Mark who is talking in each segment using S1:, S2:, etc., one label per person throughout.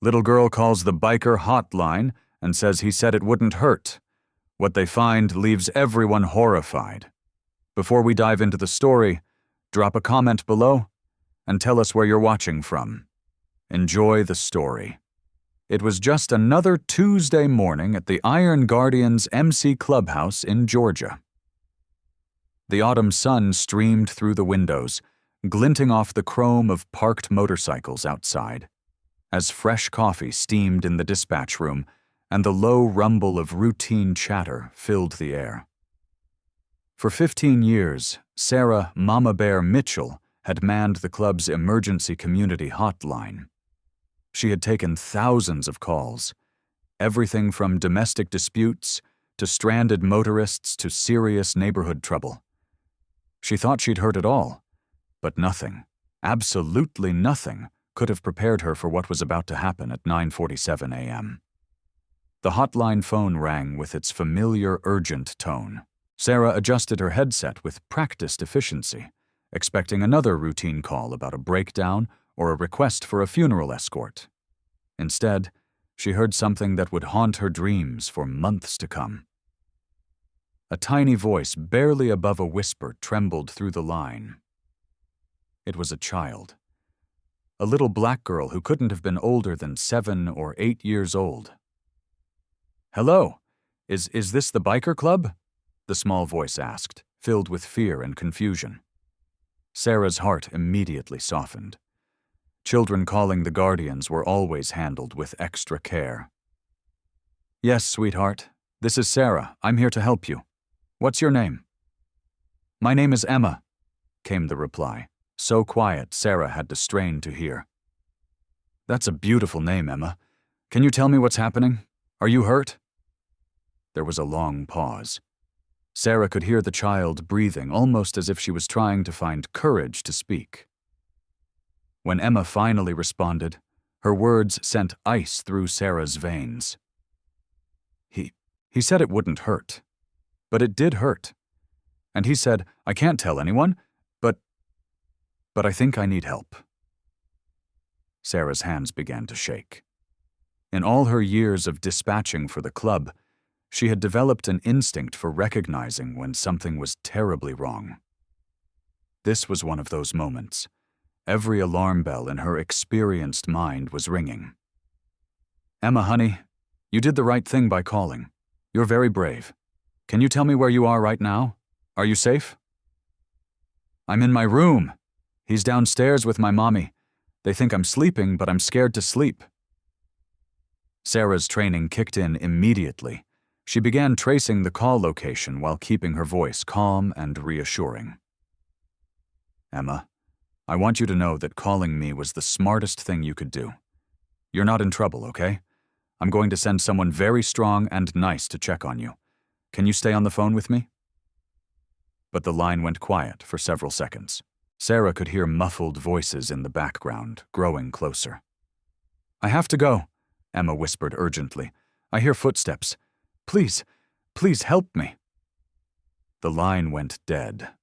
S1: Little girl calls the biker hotline and says he said it wouldn't hurt. What they find leaves everyone horrified. Before we dive into the story, drop a comment below and tell us where you're watching from. Enjoy the story. It was just another Tuesday morning at the Iron Guardians MC Clubhouse in Georgia. The autumn sun streamed through the windows, glinting off the chrome of parked motorcycles outside, as fresh coffee steamed in the dispatch room and the low rumble of routine chatter filled the air. For 15 years, Sarah Mama Bear Mitchell had manned the club's emergency community hotline. She had taken thousands of calls, everything from domestic disputes to stranded motorists to serious neighborhood trouble. She thought she'd heard it all, but nothing, absolutely nothing, could have prepared her for what was about to happen at 9:47 a.m. The hotline phone rang with its familiar, urgent tone. Sarah adjusted her headset with practiced efficiency, expecting another routine call about a breakdown or a request for a funeral escort. Instead, she heard something that would haunt her dreams for months to come. A tiny voice barely above a whisper trembled through the line. It was a child. A little black girl who couldn't have been older than 7 or 8 years old. "Hello, is this the biker club?" the small voice asked, filled with fear and confusion. Sarah's heart immediately softened. Children calling the Guardians were always handled with extra care. "Yes, sweetheart. This is Sarah. I'm here to help you. What's your name?" "My name is Emma," came the reply, so quiet Sarah had to strain to hear. "That's a beautiful name, Emma. Can you tell me what's happening? Are you hurt?" There was a long pause. Sarah could hear the child breathing almost as if she was trying to find courage to speak. When Emma finally responded, her words sent ice through Sarah's veins. He said it wouldn't hurt. But it did hurt. And he said, "I can't tell anyone, but I think I need help." Sarah's hands began to shake. In all her years of dispatching for the club, she had developed an instinct for recognizing when something was terribly wrong. This was one of those moments. Every alarm bell in her experienced mind was ringing. "Emma, honey, you did the right thing by calling. You're very brave. Can you tell me where you are right now? Are you safe?" "I'm in my room. He's downstairs with my mommy. They think I'm sleeping, but I'm scared to sleep." Sarah's training kicked in immediately. She began tracing the call location while keeping her voice calm and reassuring. "Emma, I want you to know that calling me was the smartest thing you could do. You're not in trouble, okay? I'm going to send someone very strong and nice to check on you. Can you stay on the phone with me?" But the line went quiet for several seconds. Sarah could hear muffled voices in the background, growing closer. "I have to go," Emma whispered urgently. "I hear footsteps. Please, please help me." The line went dead.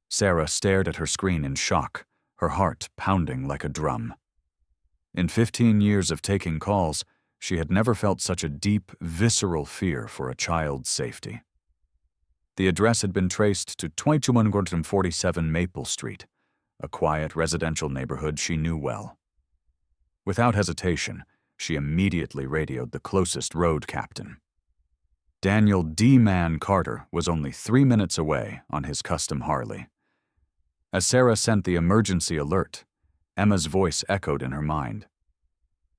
S1: Sarah stared at her screen in shock, her heart pounding like a drum. In 15 years of taking calls, she had never felt such a deep, visceral fear for a child's safety. The address had been traced to 2147 Maple Street, a quiet residential neighborhood she knew well. Without hesitation, she immediately radioed the closest road captain. Daniel D. Man Carter was only 3 minutes away on his custom Harley. As Sarah sent the emergency alert, Emma's voice echoed in her mind.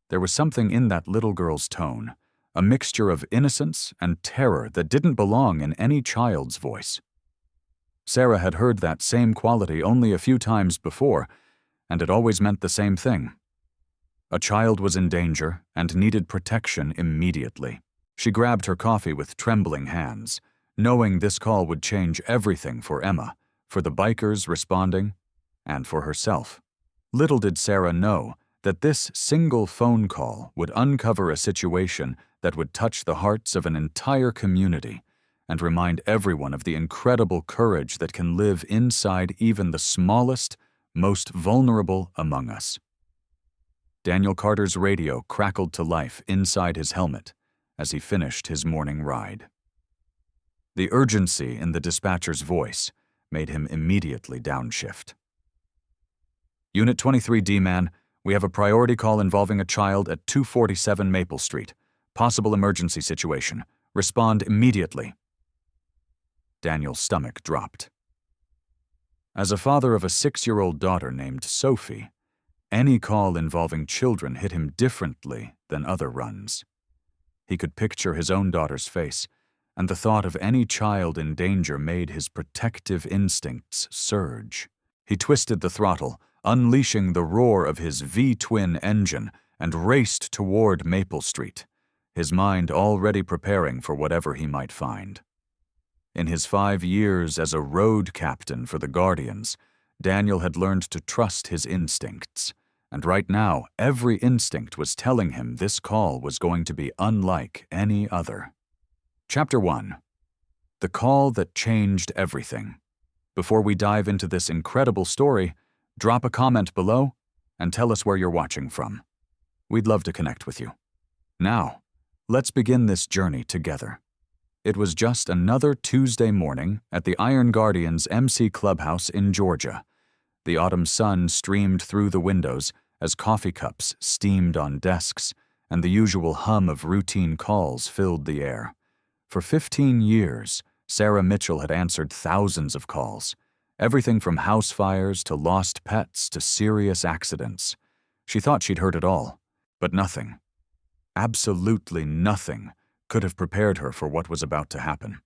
S1: There was something in that little girl's tone, a mixture of innocence and terror that didn't belong in any child's voice. Sarah had heard that same quality only a few times before, and it always meant the same thing. A child was in danger and needed protection immediately. She grabbed her coffee with trembling hands, knowing this call would change everything for Emma, for the bikers responding, and for herself. Little did Sarah know that this single phone call would uncover a situation that would touch the hearts of an entire community and remind everyone of the incredible courage that can live inside even the smallest, most vulnerable among us. Daniel Carter's radio crackled to life inside his helmet as he finished his morning ride. The urgency in the dispatcher's voice made him immediately downshift. Unit 23 D-Man, we have a priority call involving a child at 247 Maple Street. Possible emergency situation. Respond immediately. Daniel's stomach dropped. As a father of a 6-year-old daughter named Sophie, any call involving children hit him differently than other runs. He could picture his own daughter's face, and the thought of any child in danger made his protective instincts surge. He twisted the throttle, unleashing the roar of his V-twin engine, and raced toward Maple Street, his mind already preparing for whatever he might find. In his 5 years as a road captain for the Guardians, Daniel had learned to trust his instincts, and right now every instinct was telling him this call was going to be unlike any other. Chapter 1. The Call That Changed Everything. Before we dive into this incredible story, drop a comment below and tell us where you're watching from. We'd love to connect with you. Now, let's begin this journey together. It was just another Tuesday morning at the Iron Guardians MC Clubhouse in Georgia. The autumn sun streamed through the windows as coffee cups steamed on desks, and the usual hum of routine calls filled the air. For 15 years, Sarah Mitchell had answered thousands of calls, everything from house fires to lost pets to serious accidents. She thought she'd heard it all, but nothing, absolutely nothing, could have prepared her for what was about to happen.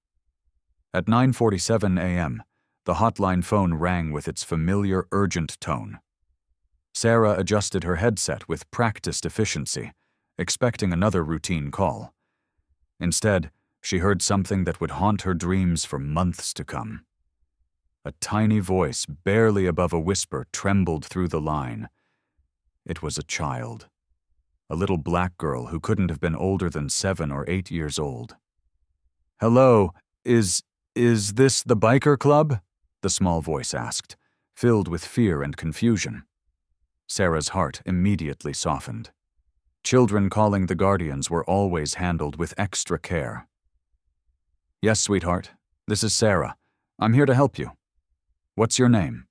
S1: At 9:47 a.m., the hotline phone rang with its familiar, urgent tone. Sarah adjusted her headset with practiced efficiency, expecting another routine call. Instead, she heard something that would haunt her dreams for months to come. A tiny voice, barely above a whisper, trembled through the line. It was a child. A little black girl who couldn't have been older than 7 or 8 years old. "Hello, is this the biker club?" the small voice asked, filled with fear and confusion. Sarah's heart immediately softened. Children calling the Guardians were always handled with extra care. "Yes, sweetheart, this is Sarah. I'm here to help you. What's your name?"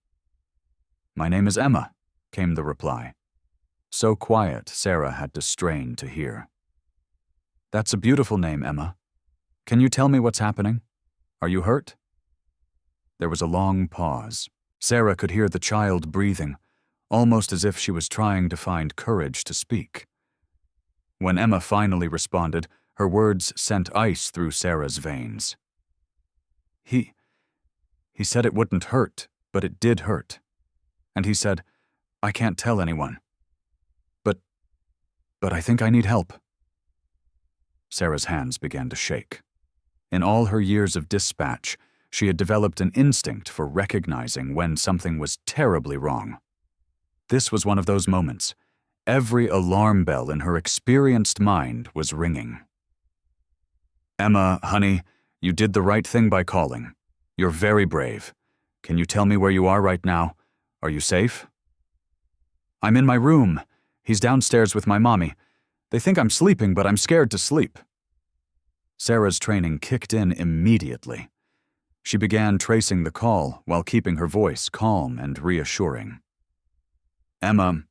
S1: "My name is Emma," came the reply. So quiet, Sarah had to strain to hear. "That's a beautiful name, Emma. Can you tell me what's happening? Are you hurt?" There was a long pause. Sarah could hear the child breathing, almost as if she was trying to find courage to speak. When Emma finally responded, her words sent ice through Sarah's veins. He said it wouldn't hurt, but it did hurt. And he said, "I can't tell anyone. But I think I need help." Sarah's hands began to shake. In all her years of dispatch, she had developed an instinct for recognizing when something was terribly wrong. This was one of those moments. Every alarm bell in her experienced mind was ringing. "Emma, honey, you did the right thing by calling. You're very brave. Can you tell me where you are right now? Are you safe?" "I'm in my room. He's downstairs with my mommy. They think I'm sleeping, but I'm scared to sleep." Sarah's training kicked in immediately. She began tracing the call while keeping her voice calm and reassuring. "Emma,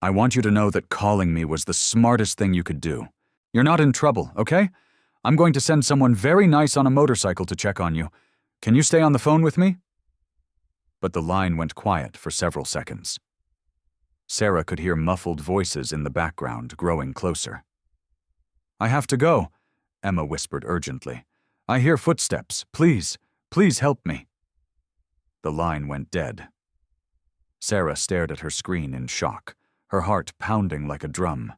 S1: I want you to know that calling me was the smartest thing you could do. You're not in trouble, okay? I'm going to send someone very nice on a motorcycle to check on you. Can you stay on the phone with me?" But the line went quiet for several seconds. Sarah could hear muffled voices in the background growing closer. "I have to go," Emma whispered urgently. "I hear footsteps. Please help me." The line went dead. Sarah stared at her screen in shock, her heart pounding like a drum.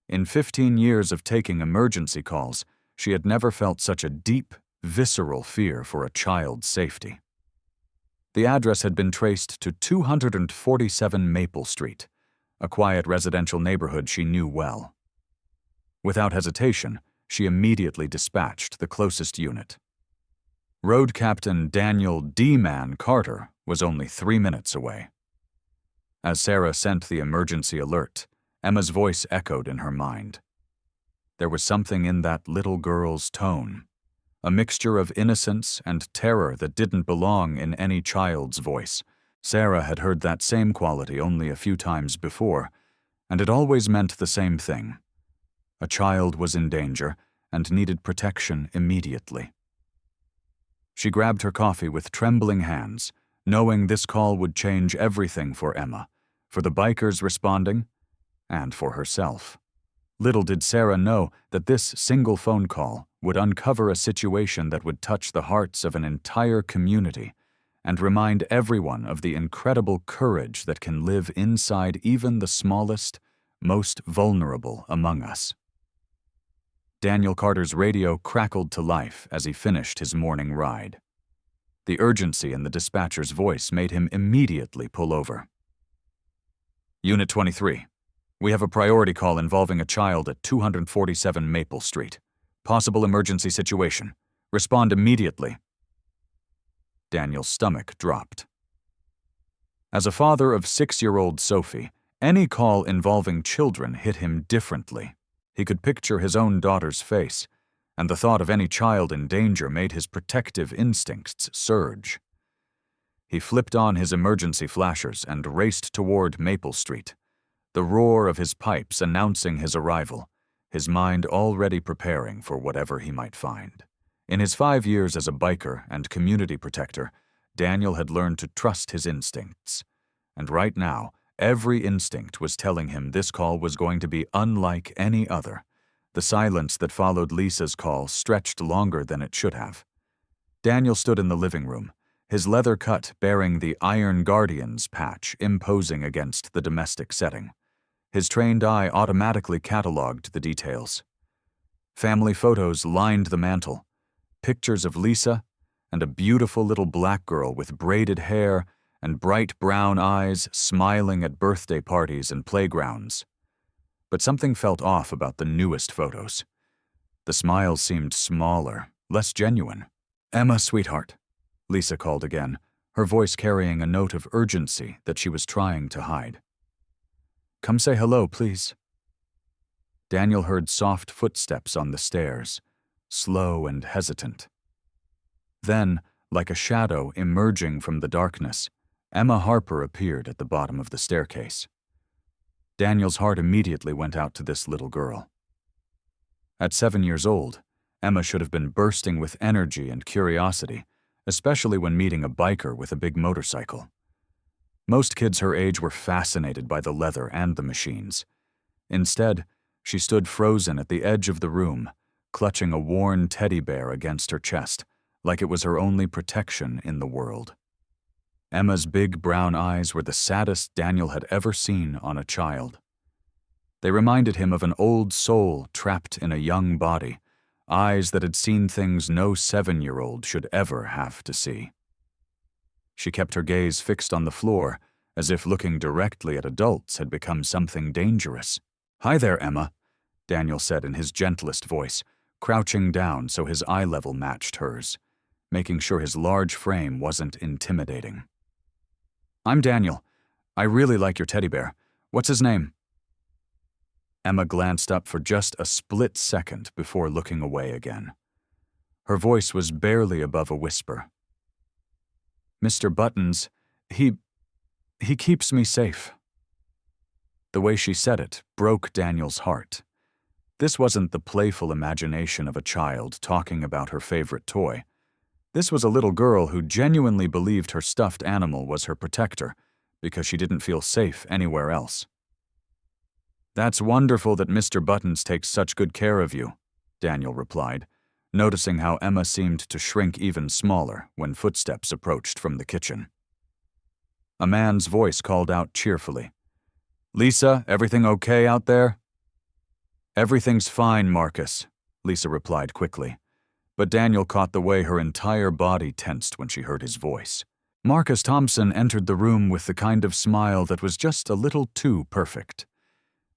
S1: In 15 years of taking emergency calls, she had never felt such a deep, visceral fear for a child's safety. The address had been traced to 247 Maple Street, a quiet residential neighborhood she knew well. Without hesitation, she immediately dispatched the closest unit. Road Captain Daniel D-Man Carter was only 3 minutes away. As Sarah sent the emergency alert, Emma's voice echoed in her mind. There was something in that little girl's tone, a mixture of innocence and terror that didn't belong in any child's voice. Sarah had heard that same quality only a few times before, and it always meant the same thing. A child was in danger and needed protection immediately. She grabbed her coffee with trembling hands, knowing this call would change everything for Emma, for the bikers responding, and for herself. Little did Sarah know that this single phone call would uncover a situation that would touch the hearts of an entire community and remind everyone of the incredible courage that can live inside even the smallest, most vulnerable among us. Daniel Carter's radio crackled to life as he finished his morning ride. The urgency in the dispatcher's voice made him immediately pull over. Unit 23. We have a priority call involving a child at 247 Maple Street. Possible emergency situation. Respond immediately. Daniel's stomach dropped. As a father of 6-year-old Sophie, any call involving children hit him differently. He could picture his own daughter's face, and the thought of any child in danger made his protective instincts surge. He flipped on his emergency flashers and raced toward Maple Street, the roar of his pipes announcing his arrival, his mind already preparing for whatever he might find. In his 5 years as a biker and community protector, Daniel had learned to trust his instincts, and right now, every instinct was telling him this call was going to be unlike any other. The silence that followed Lisa's call stretched longer than it should have. Daniel stood in the living room, his leather cut bearing the Iron Guardians patch imposing against the domestic setting. His trained eye automatically cataloged the details. Family photos lined the mantel, pictures of Lisa and a beautiful little black girl with braided hair and bright brown eyes smiling at birthday parties and playgrounds. But something felt off about the newest photos. The smiles seemed smaller, less genuine. "Emma, sweetheart," Lisa called again, her voice carrying a note of urgency that she was trying to hide. "Come say hello, please." Daniel heard soft footsteps on the stairs, slow and hesitant. Then, like a shadow emerging from the darkness, Emma Harper appeared at the bottom of the staircase. Daniel's heart immediately went out to this little girl. At 7 years old, Emma should have been bursting with energy and curiosity, especially when meeting a biker with a big motorcycle. Most kids her age were fascinated by the leather and the machines. Instead, she stood frozen at the edge of the room, clutching a worn teddy bear against her chest, like it was her only protection in the world. Emma's big brown eyes were the saddest Daniel had ever seen on a child. They reminded him of an old soul trapped in a young body, eyes that had seen things no 7-year-old should ever have to see. She kept her gaze fixed on the floor, as if looking directly at adults had become something dangerous. "Hi there, Emma," Daniel said in his gentlest voice, crouching down so his eye level matched hers, making sure his large frame wasn't intimidating. "I'm Daniel. I really like your teddy bear. What's his name?" Emma glanced up for just a split second before looking away again. Her voice was barely above a whisper. "Mr. Buttons, he keeps me safe." The way she said it broke Daniel's heart. This wasn't the playful imagination of a child talking about her favorite toy. This was a little girl who genuinely believed her stuffed animal was her protector because she didn't feel safe anywhere else. "That's wonderful that Mr. Buttons takes such good care of you," Daniel replied, noticing how Emma seemed to shrink even smaller when footsteps approached from the kitchen. A man's voice called out cheerfully, "Lisa, everything okay out there?" "Everything's fine, Marcus," Lisa replied quickly, but Daniel caught the way her entire body tensed when she heard his voice. Marcus Thompson entered the room with the kind of smile that was just a little too perfect.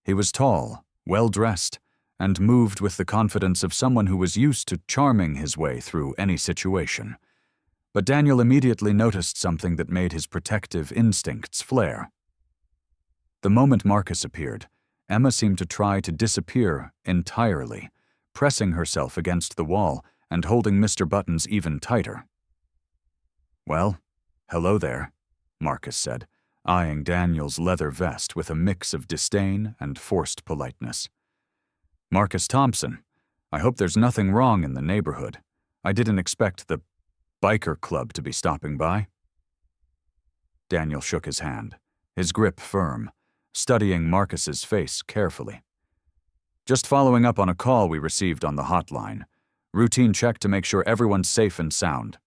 S1: He was tall, well-dressed, and moved with the confidence of someone who was used to charming his way through any situation. But Daniel immediately noticed something that made his protective instincts flare. The moment Marcus appeared, Emma seemed to try to disappear entirely, pressing herself against the wall and holding Mr. Buttons even tighter. "Well, hello there," Marcus said, eyeing Daniel's leather vest with a mix of disdain and forced politeness. "Marcus Thompson, I hope there's nothing wrong in the neighborhood. I didn't expect the biker club to be stopping by." Daniel shook his hand, his grip firm, studying Marcus's face carefully. "Just following up on a call we received on the hotline. Routine check to make sure everyone's safe and sound."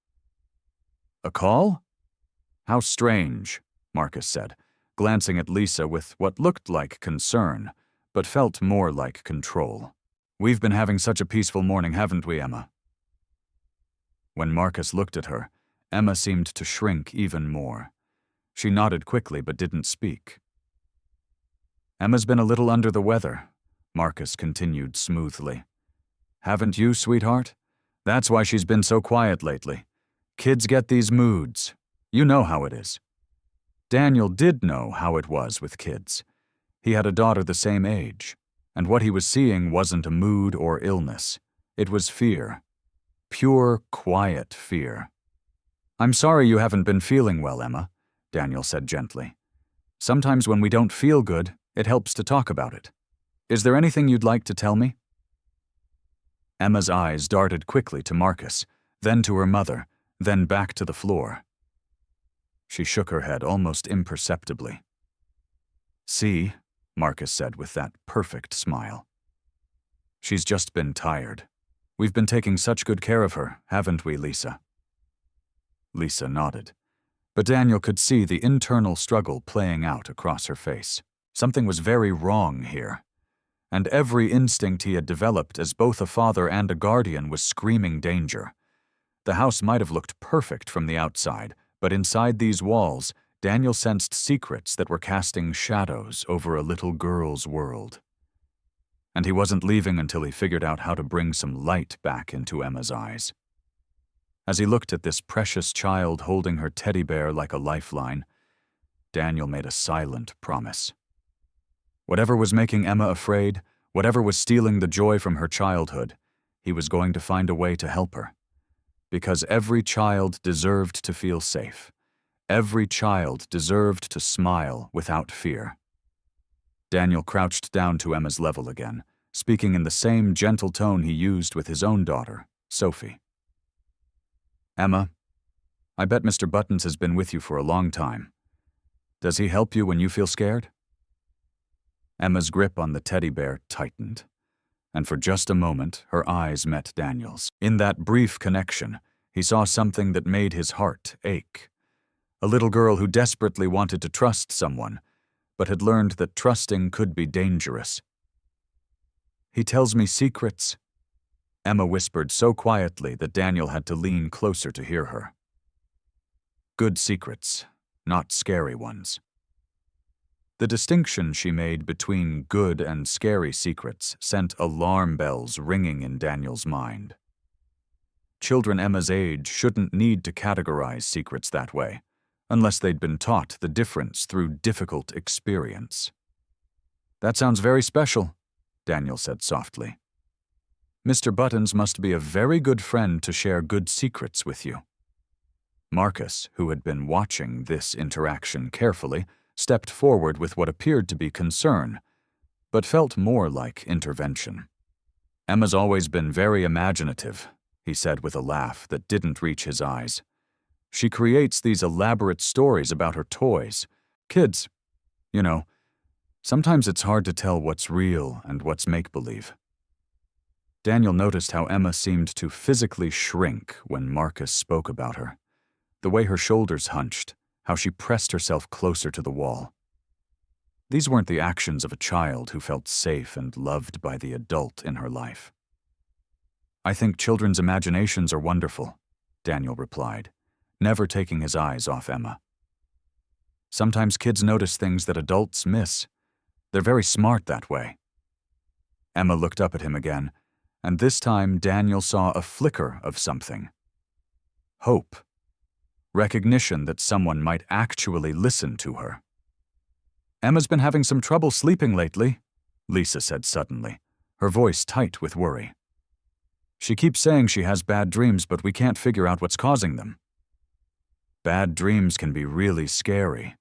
S1: "A call? How strange," Marcus said, glancing at Lisa with what looked like concern, but felt more like control. "We've been having such a peaceful morning, haven't we, Emma?" When Marcus looked at her, Emma seemed to shrink even more. She nodded quickly but didn't speak. "Emma's been a little under the weather," Marcus continued smoothly. "Haven't you, sweetheart? That's why she's been so quiet lately. Kids get these moods. You know how it is." Daniel did know how it was with kids. He had a daughter the same age, and what he was seeing wasn't a mood or illness. It was fear. Pure, quiet fear. "I'm sorry you haven't been feeling well, Emma," Daniel said gently. "Sometimes when we don't feel good, it helps to talk about it. Is there anything you'd like to tell me?" Emma's eyes darted quickly to Marcus, then to her mother, then back to the floor. She shook her head almost imperceptibly. "See," Marcus said with that perfect smile. "She's just been tired. We've been taking such good care of her, haven't we, Lisa?" Lisa nodded, but Daniel could see the internal struggle playing out across her face. Something was very wrong here, and every instinct he had developed as both a father and a guardian was screaming danger. The house might have looked perfect from the outside, but inside these walls, Daniel sensed secrets that were casting shadows over a little girl's world. And he wasn't leaving until he figured out how to bring some light back into Emma's eyes. As he looked at this precious child holding her teddy bear like a lifeline, Daniel made a silent promise. Whatever was making Emma afraid, whatever was stealing the joy from her childhood, he was going to find a way to help her. Because every child deserved to feel safe. Every child deserved to smile without fear. Daniel crouched down to Emma's level again, speaking in the same gentle tone he used with his own daughter, Sophie. "Emma, I bet Mr. Buttons has been with you for a long time. Does he help you when you feel scared?" Emma's grip on the teddy bear tightened, and for just a moment her eyes met Daniel's. In that brief connection, he saw something that made his heart ache. A little girl who desperately wanted to trust someone, but had learned that trusting could be dangerous. "He tells me secrets," Emma whispered so quietly that Daniel had to lean closer to hear her. "Good secrets, not scary ones." The distinction she made between good and scary secrets sent alarm bells ringing in Daniel's mind. Children Emma's age shouldn't need to categorize secrets that way, unless they'd been taught the difference through difficult experience. "That sounds very special," Daniel said softly. "Mr. Buttons must be a very good friend to share good secrets with you." Marcus, who had been watching this interaction carefully, stepped forward with what appeared to be concern, but felt more like intervention. "Emma's always been very imaginative," he said with a laugh that didn't reach his eyes. "She creates these elaborate stories about her toys. Kids, you know, sometimes it's hard to tell what's real and what's make-believe." Daniel noticed how Emma seemed to physically shrink when Marcus spoke about her. The way her shoulders hunched, how she pressed herself closer to the wall. These weren't the actions of a child who felt safe and loved by the adult in her life. "I think children's imaginations are wonderful," Daniel replied, never taking his eyes off Emma. "Sometimes kids notice things that adults miss. They're very smart that way." Emma looked up at him again, and this time Daniel saw a flicker of something. Hope. Recognition that someone might actually listen to her. "Emma's been having some trouble sleeping lately," Lisa said suddenly, her voice tight with worry. She keeps saying she has bad dreams, but we can't figure out what's causing them. Bad dreams can be really scary,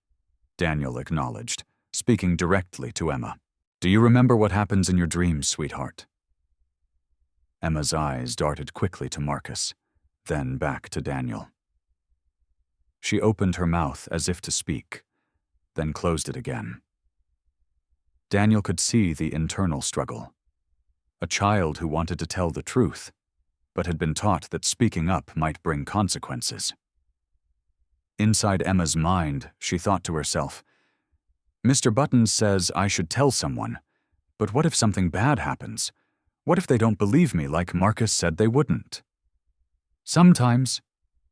S1: Daniel acknowledged, speaking directly to Emma. Do you remember what happens in your dreams, sweetheart? Emma's eyes darted quickly to Marcus, then back to Daniel. She opened her mouth as if to speak, then closed it again. Daniel could see the internal struggle. A child who wanted to tell the truth, but had been taught that speaking up might bring consequences. Inside Emma's mind, she thought to herself, Mr. Buttons says I should tell someone, but what if something bad happens? What if they don't believe me like Marcus said they wouldn't? Sometimes,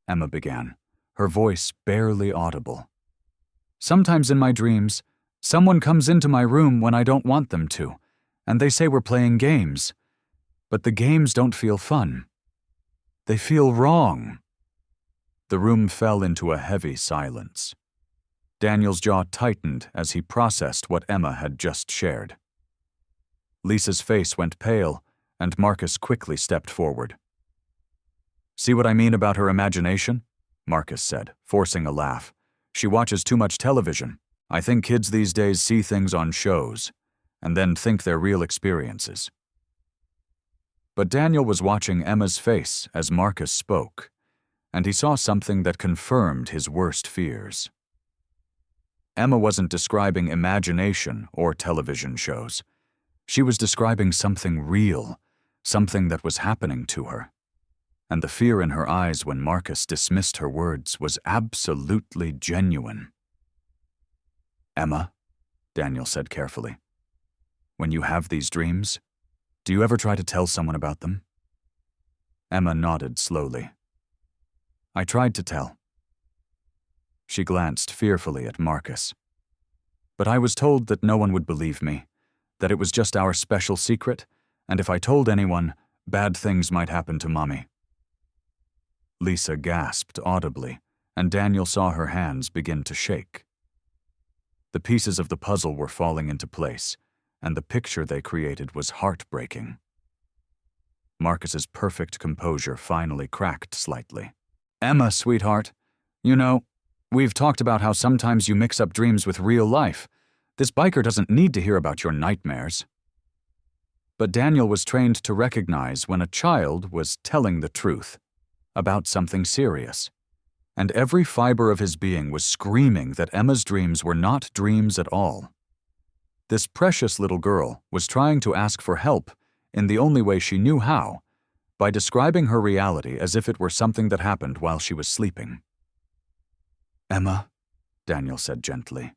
S1: Emma began, her voice barely audible. Sometimes in my dreams, someone comes into my room when I don't want them to, and they say we're playing games. But the games don't feel fun. They feel wrong. The room fell into a heavy silence. Daniel's jaw tightened as he processed what Emma had just shared. Lisa's face went pale, and Marcus quickly stepped forward. See what I mean about her imagination? Marcus said, forcing a laugh. She watches too much television. I think kids these days see things on shows, and then think they're real experiences. But Daniel was watching Emma's face as Marcus spoke, and he saw something that confirmed his worst fears. Emma wasn't describing imagination or television shows. She was describing something real, something that was happening to her. And the fear in her eyes when Marcus dismissed her words was absolutely genuine. Emma, Daniel said carefully, when you have these dreams, do you ever try to tell someone about them? Emma nodded slowly. I tried to tell. She glanced fearfully at Marcus. But I was told that no one would believe me, that it was just our special secret, and if I told anyone, bad things might happen to Mommy. Lisa gasped audibly, and Daniel saw her hands begin to shake. The pieces of the puzzle were falling into place, and the picture they created was heartbreaking. Marcus's perfect composure finally cracked slightly. Emma, sweetheart, you know, we've talked about how sometimes you mix up dreams with real life. This biker doesn't need to hear about your nightmares. But Daniel was trained to recognize when a child was telling the truth about something serious, and every fiber of his being was screaming that Emma's dreams were not dreams at all. This precious little girl was trying to ask for help in the only way she knew how, by describing her reality as if it were something that happened while she was sleeping. Emma, Daniel said gently,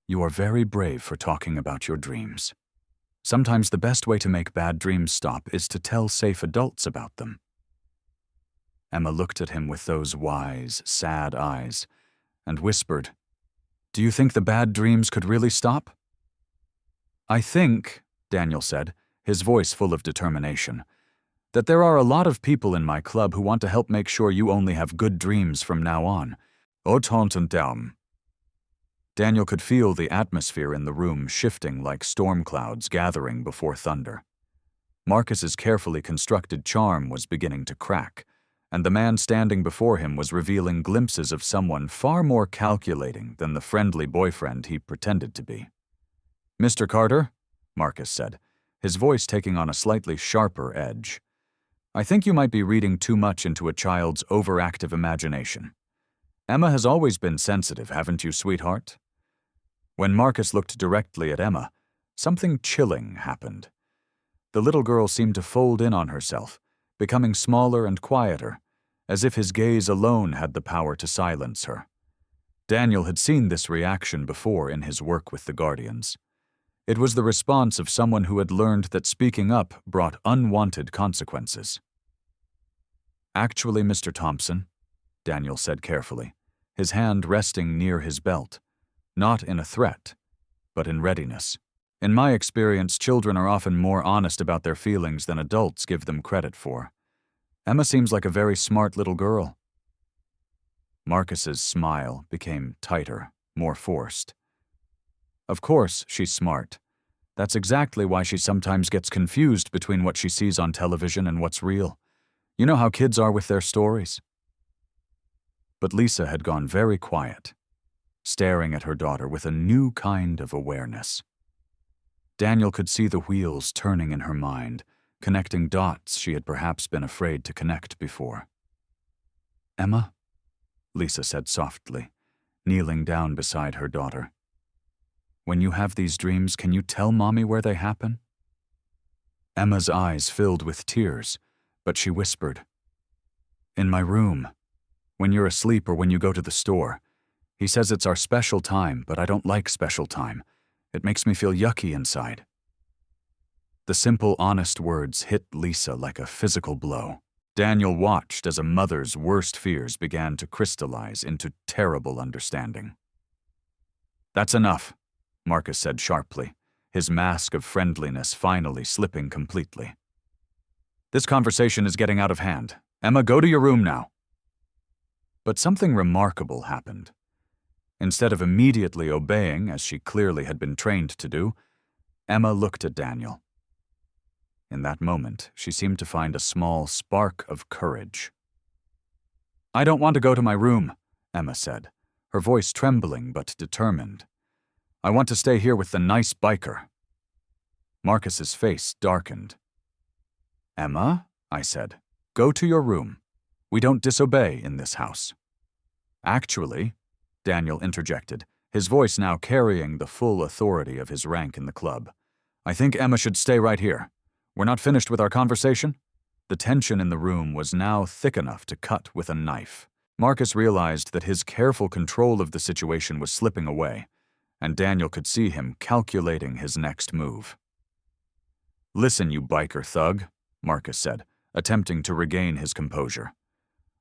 S1: you are very brave for talking about your dreams. Sometimes the best way to make bad dreams stop is to tell safe adults about them. Emma looked at him with those wise, sad eyes, and whispered, Do you think the bad dreams could really stop? I think, Daniel said, his voice full of determination, that there are a lot of people in my club who want to help make sure you only have good dreams from now on. Autant and down. Daniel could feel the atmosphere in the room shifting like storm clouds gathering before thunder. Marcus's carefully constructed charm was beginning to crack, and the man standing before him was revealing glimpses of someone far more calculating than the friendly boyfriend he pretended to be. Mr. Carter, Marcus said, his voice taking on a slightly sharper edge, I think you might be reading too much into a child's overactive imagination. Emma has always been sensitive, haven't you, sweetheart? When Marcus looked directly at Emma, something chilling happened. The little girl seemed to fold in on herself, becoming smaller and quieter, as if his gaze alone had the power to silence her. Daniel had seen this reaction before in his work with the Guardians. It was the response of someone who had learned that speaking up brought unwanted consequences. Actually, Mr. Thompson, Daniel said carefully, his hand resting near his belt, not in a threat, but in readiness. In my experience, children are often more honest about their feelings than adults give them credit for. Emma seems like a very smart little girl. Marcus's smile became tighter, more forced. Of course she's smart, That's exactly why she sometimes gets confused between what she sees on television and what's real. You know how kids are with their stories. But Lisa had gone very quiet, staring at her daughter with a new kind of awareness. Daniel could see the wheels turning in her mind, connecting dots she had perhaps been afraid to connect before. "Emma?" Lisa said softly, kneeling down beside her daughter. "When you have these dreams, can you tell Mommy where they happen?" Emma's eyes filled with tears, but she whispered, "In my room. When you're asleep or when you go to the store. He says it's our special time, but I don't like special time. It makes me feel yucky inside." The simple, honest words hit Lisa like a physical blow. Daniel watched as a mother's worst fears began to crystallize into terrible understanding. "That's enough," Marcus said sharply, his mask of friendliness finally slipping completely. "This conversation is getting out of hand. Emma, go to your room now." But something remarkable happened. Instead of immediately obeying, as she clearly had been trained to do, Emma looked at Daniel. In that moment, she seemed to find a small spark of courage. "I don't want to go to my room," Emma said, her voice trembling but determined. "I want to stay here with the nice biker." Marcus's face darkened. "Emma," I said, "go to your room. We don't disobey in this house." "Actually," Daniel interjected, his voice now carrying the full authority of his rank in the club, "I think Emma should stay right here. We're not finished with our conversation?" The tension in the room was now thick enough to cut with a knife. Marcus realized that his careful control of the situation was slipping away, and Daniel could see him calculating his next move. "Listen, you biker thug," Marcus said, attempting to regain his composure.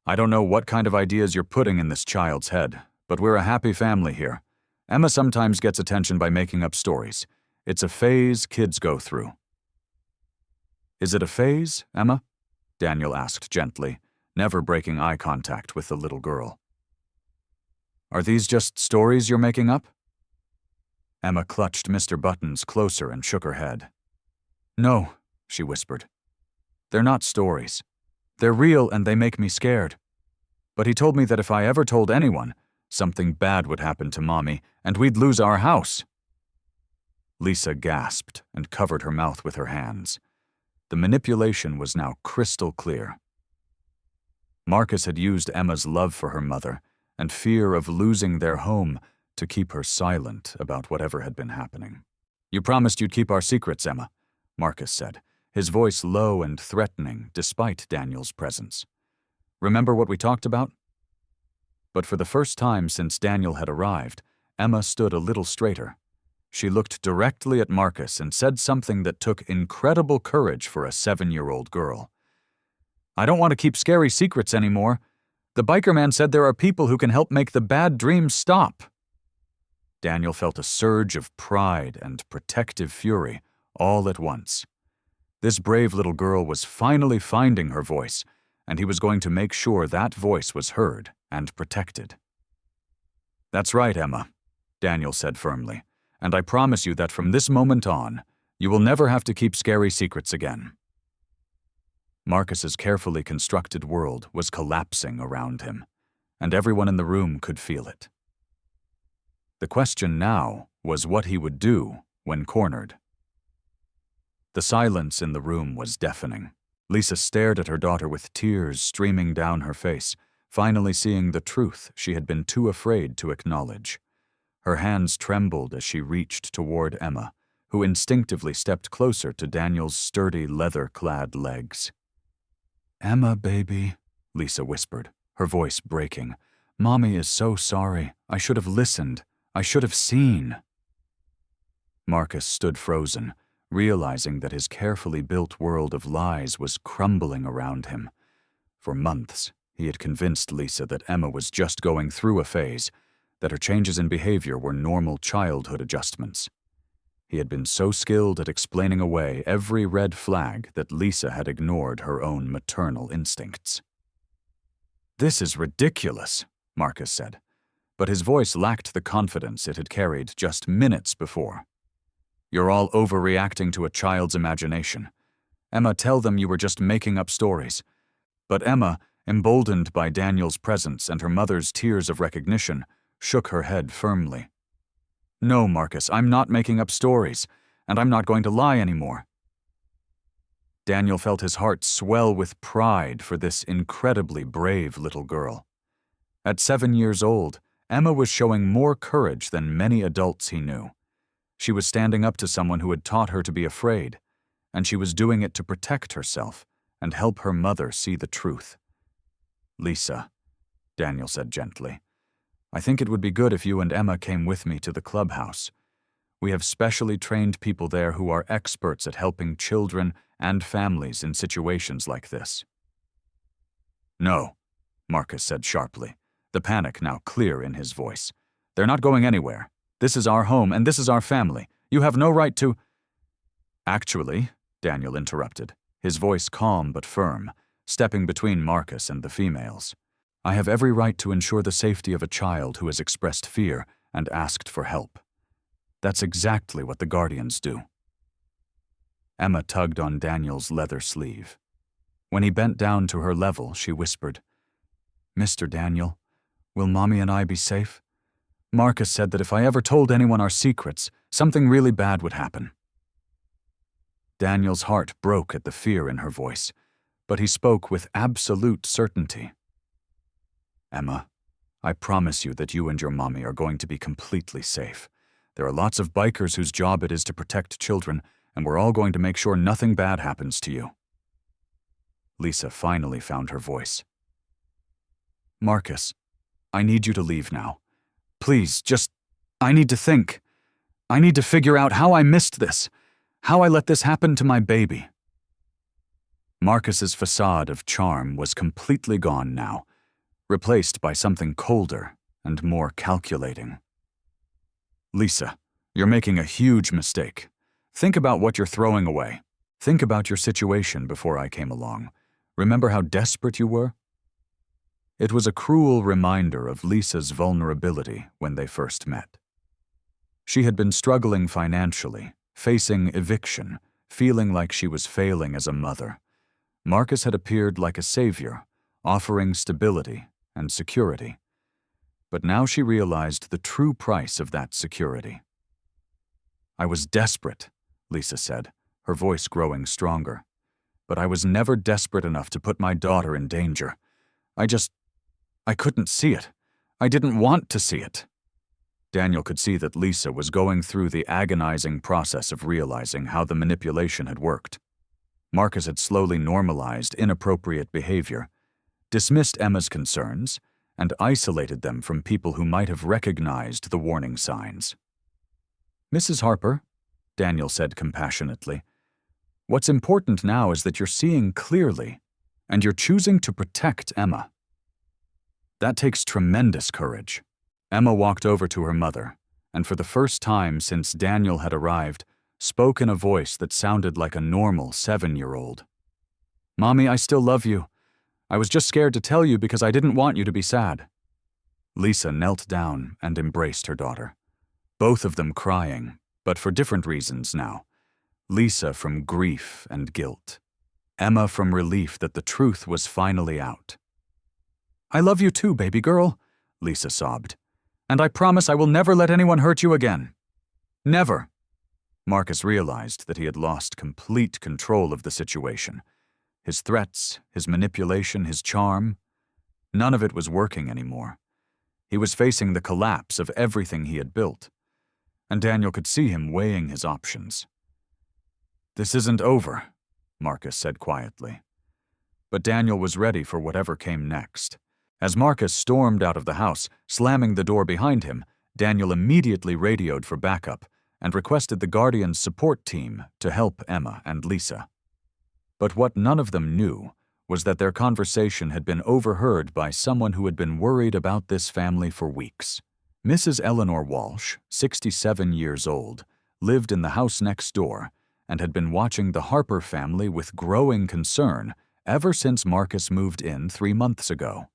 S1: "I don't know what kind of ideas you're putting in this child's head, but we're a happy family here. Emma sometimes gets attention by making up stories. It's a phase kids go through." "Is it a phase, Emma?" Daniel asked gently, never breaking eye contact with the little girl. "Are these just stories you're making up?" Emma clutched Mr. Buttons closer and shook her head. "No," she whispered. "They're not stories. They're real and they make me scared. But he told me that if I ever told anyone, something bad would happen to Mommy and we'd lose our house." Lisa gasped and covered her mouth with her hands. The manipulation was now crystal clear. Marcus had used Emma's love for her mother and fear of losing their home to keep her silent about whatever had been happening. "You promised you'd keep our secrets, Emma," Marcus said, his voice low and threatening despite Daniel's presence. "Remember what we talked about?" But for the first time since Daniel had arrived, Emma stood a little straighter. She looked directly at Marcus and said something that took incredible courage for a 7-year-old girl. "I don't want to keep scary secrets anymore. The biker man said there are people who can help make the bad dreams stop." Daniel felt a surge of pride and protective fury all at once. This brave little girl was finally finding her voice, and he was going to make sure that voice was heard and protected. "That's right, Emma," Daniel said firmly, "and I promise you that from this moment on, you will never have to keep scary secrets again." Marcus's carefully constructed world was collapsing around him, and everyone in the room could feel it. The question now was what he would do when cornered. The silence in the room was deafening. Lisa stared at her daughter with tears streaming down her face, finally seeing the truth she had been too afraid to acknowledge. Her hands trembled as she reached toward Emma, who instinctively stepped closer to Daniel's sturdy leather-clad legs. "Emma, baby," Lisa whispered, her voice breaking. "Mommy is so sorry. I should have listened. I should have seen." Marcus stood frozen, realizing that his carefully built world of lies was crumbling around him. For months, he had convinced Lisa that Emma was just going through a phase, that her changes in behavior were normal childhood adjustments. He had been so skilled at explaining away every red flag that Lisa had ignored her own maternal instincts. "This is ridiculous," Marcus said, but his voice lacked the confidence it had carried just minutes before. You're all overreacting to a child's imagination. Emma, tell them you were just making up stories. But Emma, emboldened by Daniel's presence and her mother's tears of recognition, shook her head firmly. No, Marcus, I'm not making up stories, and I'm not going to lie anymore. Daniel felt his heart swell with pride for this incredibly brave little girl. At 7 years old, Emma was showing more courage than many adults he knew. She was standing up to someone who had taught her to be afraid, and she was doing it to protect herself and help her mother see the truth. Lisa, Daniel said gently, I think it would be good if you and Emma came with me to the clubhouse. We have specially trained people there who are experts at helping children and families in situations like this. No, Marcus said sharply, the panic now clear in his voice. They're not going anywhere. This is our home and this is our family. You have no right to— Actually, Daniel interrupted, his voice calm but firm, stepping between Marcus and the females. I have every right to ensure the safety of a child who has expressed fear and asked for help. That's exactly what the guardians do. Emma tugged on Daniel's leather sleeve. When he bent down to her level, she whispered, Mr. Daniel, will Mommy and I be safe? Marcus said that if I ever told anyone our secrets, something really bad would happen. Daniel's heart broke at the fear in her voice, but he spoke with absolute certainty. Emma, I promise you that you and your mommy are going to be completely safe. There are lots of bikers whose job it is to protect children, and we're all going to make sure nothing bad happens to you. Lisa finally found her voice. Marcus, I need you to leave now. Please, I need to think. I need to figure out how I missed this, how I let this happen to my baby. Marcus's facade of charm was completely gone now, replaced by something colder and more calculating. Lisa, you're making a huge mistake. Think about what you're throwing away. Think about your situation before I came along. Remember how desperate you were? It was a cruel reminder of Lisa's vulnerability when they first met. She had been struggling financially, facing eviction, feeling like she was failing as a mother. Marcus had appeared like a savior, offering stability and security. But now she realized the true price of that security. I was desperate, Lisa said, her voice growing stronger. But I was never desperate enough to put my daughter in danger. I couldn't see it. I didn't want to see it. Daniel could see that Lisa was going through the agonizing process of realizing how the manipulation had worked. Marcus had slowly normalized inappropriate behavior, dismissed Emma's concerns, and isolated them from people who might have recognized the warning signs. Mrs. Harper, Daniel said compassionately, what's important now is that you're seeing clearly, and you're choosing to protect Emma. That takes tremendous courage. Emma walked over to her mother, and for the first time since Daniel had arrived, spoke in a voice that sounded like a normal 7-year-old. Mommy, I still love you. I was just scared to tell you because I didn't want you to be sad. Lisa knelt down and embraced her daughter, both of them crying, but for different reasons now. Lisa from grief and guilt, Emma from relief that the truth was finally out. I love you too, baby girl, Lisa sobbed. And I promise I will never let anyone hurt you again. Never. Marcus realized that he had lost complete control of the situation. His threats, his manipulation, his charm, none of it was working anymore. He was facing the collapse of everything he had built, and Daniel could see him weighing his options. This isn't over, Marcus said quietly. But Daniel was ready for whatever came next. As Marcus stormed out of the house, slamming the door behind him, Daniel immediately radioed for backup and requested the Guardian's support team to help Emma and Lisa. But what none of them knew was that their conversation had been overheard by someone who had been worried about this family for weeks. Mrs. Eleanor Walsh, 67 years old, lived in the house next door and had been watching the Harper family with growing concern ever since Marcus moved in 3 months ago.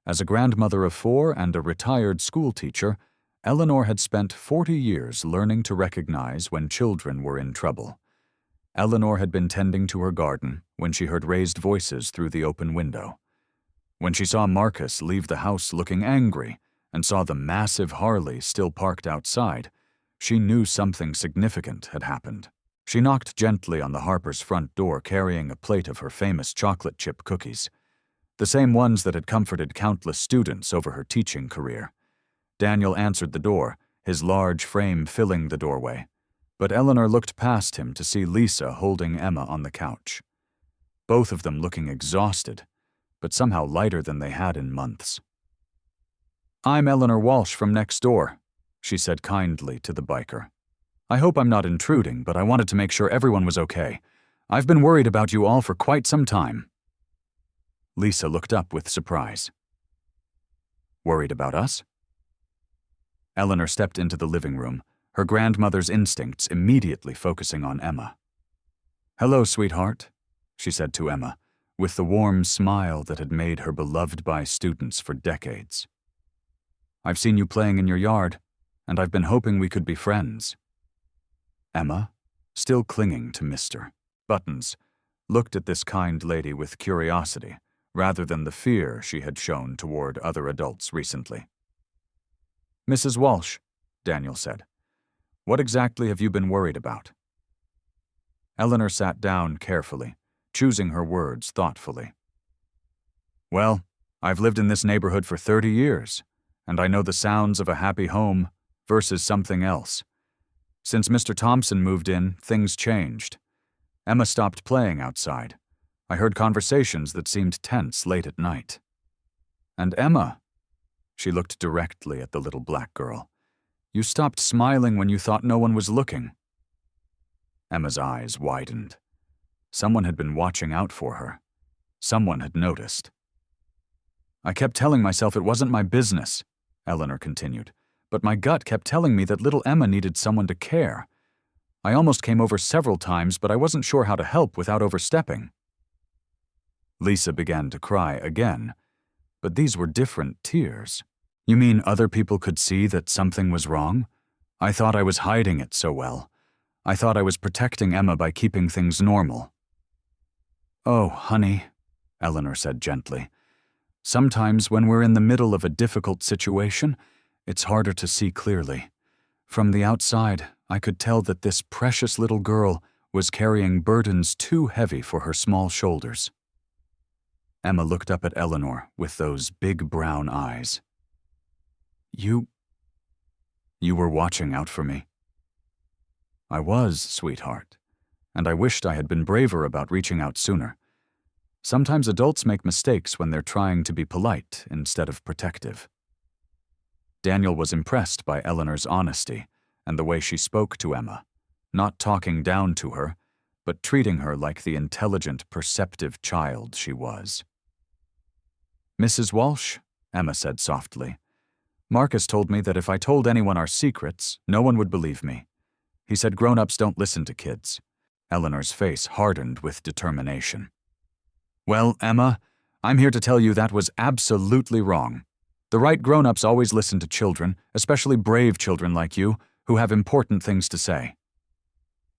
S1: As a grandmother of 4 and a retired school teacher, Eleanor had spent 40 years learning to recognize when children were in trouble. Eleanor had been tending to her garden when she heard raised voices through the open window. When she saw Marcus leave the house looking angry and saw the massive Harley still parked outside, she knew something significant had happened. She knocked gently on the Harpers' front door carrying a plate of her famous chocolate chip cookies, the same ones that had comforted countless students over her teaching career. Daniel answered the door, his large frame filling the doorway, but Eleanor looked past him to see Lisa holding Emma on the couch. Both of them looking exhausted, but somehow lighter than they had in months. "I'm Eleanor Walsh from next door," she said kindly to the biker. "I hope I'm not intruding, but I wanted to make sure everyone was okay. I've been worried about you all for quite some time." Lisa looked up with surprise. "Worried about us?" Eleanor stepped into the living room, her grandmother's instincts immediately focusing on Emma. "Hello, sweetheart," she said to Emma, with the warm smile that had made her beloved by students for decades. "I've seen you playing in your yard, and I've been hoping we could be friends." Emma, still clinging to Mr. Buttons, looked at this kind lady with curiosity rather than the fear she had shown toward other adults recently. "Mrs. Walsh," Daniel said, "what exactly have you been worried about?" Eleanor sat down carefully, choosing her words thoughtfully. "Well, I've lived in this neighborhood for 30 years, and I know the sounds of a happy home versus something else. Since Mr. Thompson moved in, things changed. Emma stopped playing outside. I heard conversations that seemed tense late at night. And Emma," she looked directly at the little black girl, "you stopped smiling when you thought no one was looking." Emma's eyes widened. Someone had been watching out for her. Someone had noticed. "I kept telling myself it wasn't my business," Eleanor continued, "but my gut kept telling me that little Emma needed someone to care. I almost came over several times, but I wasn't sure how to help without overstepping." Lisa began to cry again, but these were different tears. "You mean other people could see that something was wrong? I thought I was hiding it so well. I thought I was protecting Emma by keeping things normal." "Oh, honey," Eleanor said gently, "sometimes when we're in the middle of a difficult situation, it's harder to see clearly. From the outside, I could tell that this precious little girl was carrying burdens too heavy for her small shoulders." Emma looked up at Eleanor with those big brown eyes. You were watching out for me." "I was, sweetheart, and I wished I had been braver about reaching out sooner. Sometimes adults make mistakes when they're trying to be polite instead of protective." Daniel was impressed by Eleanor's honesty and the way she spoke to Emma, not talking down to her, but treating her like the intelligent, perceptive child she was. "Mrs. Walsh," Emma said softly, "Marcus told me that if I told anyone our secrets, no one would believe me. He said grown-ups don't listen to kids." Eleanor's face hardened with determination. "Well, Emma, I'm here to tell you that was absolutely wrong. The right grown-ups always listen to children, especially brave children like you, who have important things to say."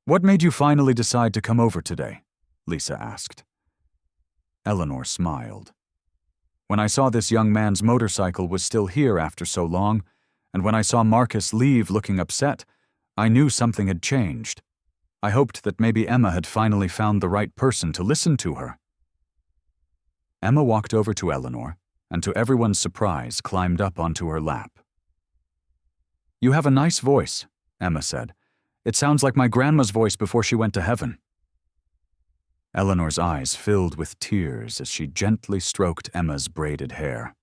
S1: "What made you finally decide to come over today?" Lisa asked. Eleanor smiled. "When I saw this young man's motorcycle was still here after so long, and when I saw Marcus leave looking upset, I knew something had changed. I hoped that maybe Emma had finally found the right person to listen to her." Emma walked over to Eleanor, and to everyone's surprise climbed up onto her lap. "You have a nice voice," Emma said. "It sounds like my grandma's voice before she went to heaven." Eleanor's eyes filled with tears as she gently stroked Emma's braided hair.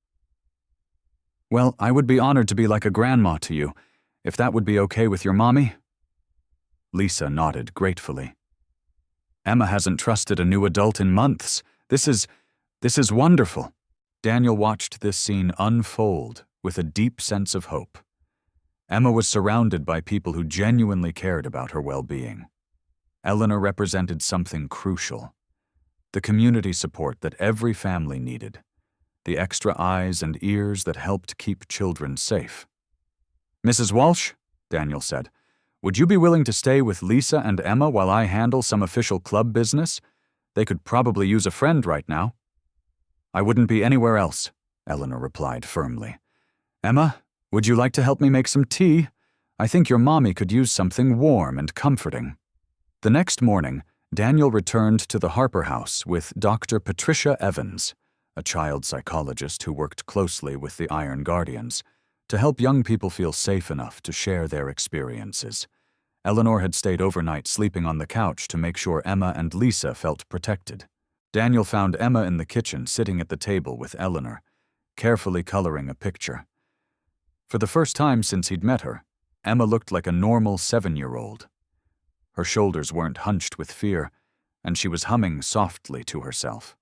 S1: "Well, I would be honored to be like a grandma to you, if that would be okay with your mommy." Lisa nodded gratefully. "Emma hasn't trusted a new adult in months. This is wonderful." Daniel watched this scene unfold with a deep sense of hope. Emma was surrounded by people who genuinely cared about her well-being. Eleanor represented something crucial: the community support that every family needed, the extra eyes and ears that helped keep children safe. Mrs. Walsh, Daniel said, would you be willing to stay with Lisa and Emma while I handle some official club business? They could probably use a friend right now. I wouldn't be anywhere else, Eleanor replied firmly. Emma, would you like to help me make some tea? I think your mommy could use something warm and comforting. The next morning, Daniel returned to the Harper house with Dr. Patricia Evans, a child psychologist who worked closely with the Iron Guardians, to help young people feel safe enough to share their experiences. Eleanor had stayed overnight sleeping on the couch to make sure Emma and Lisa felt protected. Daniel found Emma in the kitchen sitting at the table with Eleanor, carefully coloring a picture. For the first time since he'd met her, Emma looked like a normal 7-year-old. Her shoulders weren't hunched with fear, and she was humming softly to herself.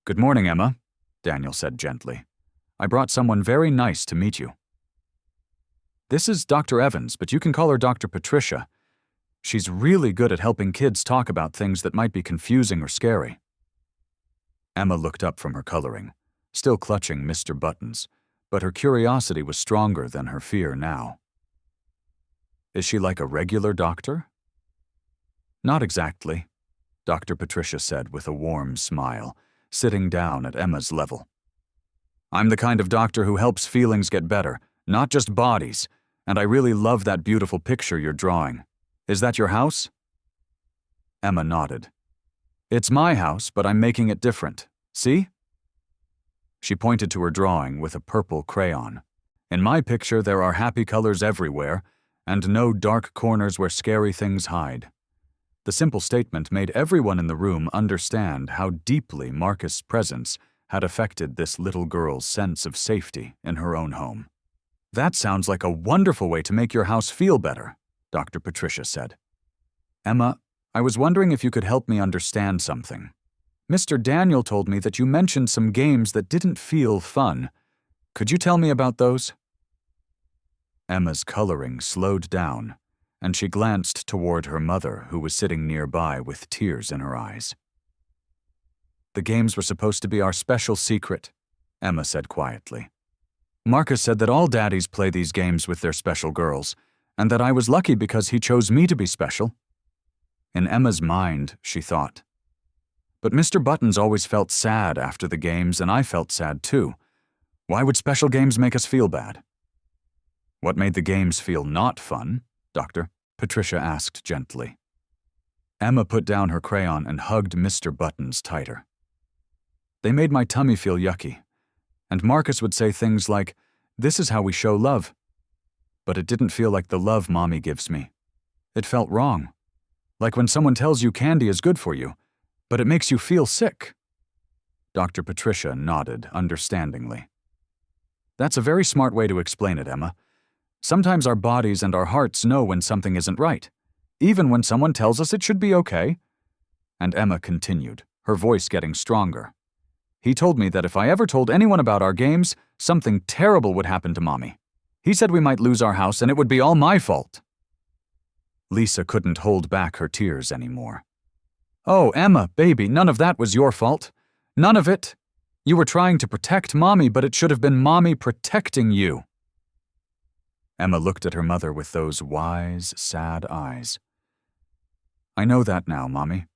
S1: Good morning, Emma, Daniel said gently. I brought someone very nice to meet you. This is Dr. Evans, but you can call her Dr. Patricia. She's really good at helping kids talk about things that might be confusing or scary. Emma looked up from her coloring, still clutching Mr. Buttons, but her curiosity was stronger than her fear now. Is she like a regular doctor? Not exactly, Dr. Patricia said with a warm smile, sitting down at Emma's level. I'm the kind of doctor who helps feelings get better, not just bodies, and I really love that beautiful picture you're drawing. Is that your house? Emma nodded. It's my house, but I'm making it different. See? She pointed to her drawing with a purple crayon. In my picture, there are happy colors everywhere, and no dark corners where scary things hide. The simple statement made everyone in the room understand how deeply Marcus' presence had affected this little girl's sense of safety in her own home. That sounds like a wonderful way to make your house feel better, Dr. Patricia said. Emma, I was wondering if you could help me understand something. Mr. Daniel told me that you mentioned some games that didn't feel fun. Could you tell me about those? Emma's coloring slowed down, and she glanced toward her mother, who was sitting nearby with tears in her eyes. The games were supposed to be our special secret, Emma said quietly. Marcus said that all daddies play these games with their special girls, and that I was lucky because he chose me to be special. In Emma's mind, she thought. But Mr. Buttons always felt sad after the games, and I felt sad too. Why would special games make us feel bad? What made the games feel not fun, Doctor? Patricia asked gently. Emma put down her crayon and hugged Mr. Buttons tighter. They made my tummy feel yucky, and Marcus would say things like, "This is how we show love." But it didn't feel like the love Mommy gives me. It felt wrong. Like when someone tells you candy is good for you, but it makes you feel sick. Dr. Patricia nodded understandingly. That's a very smart way to explain it, Emma. Sometimes our bodies and our hearts know when something isn't right, even when someone tells us it should be okay. And Emma continued, her voice getting stronger. He told me that if I ever told anyone about our games, something terrible would happen to Mommy. He said we might lose our house and it would be all my fault. Lisa couldn't hold back her tears anymore. Oh, Emma, baby, none of that was your fault. None of it. You were trying to protect Mommy, but it should have been Mommy protecting you. Emma looked at her mother with those wise, sad eyes. I know that now, Mommy.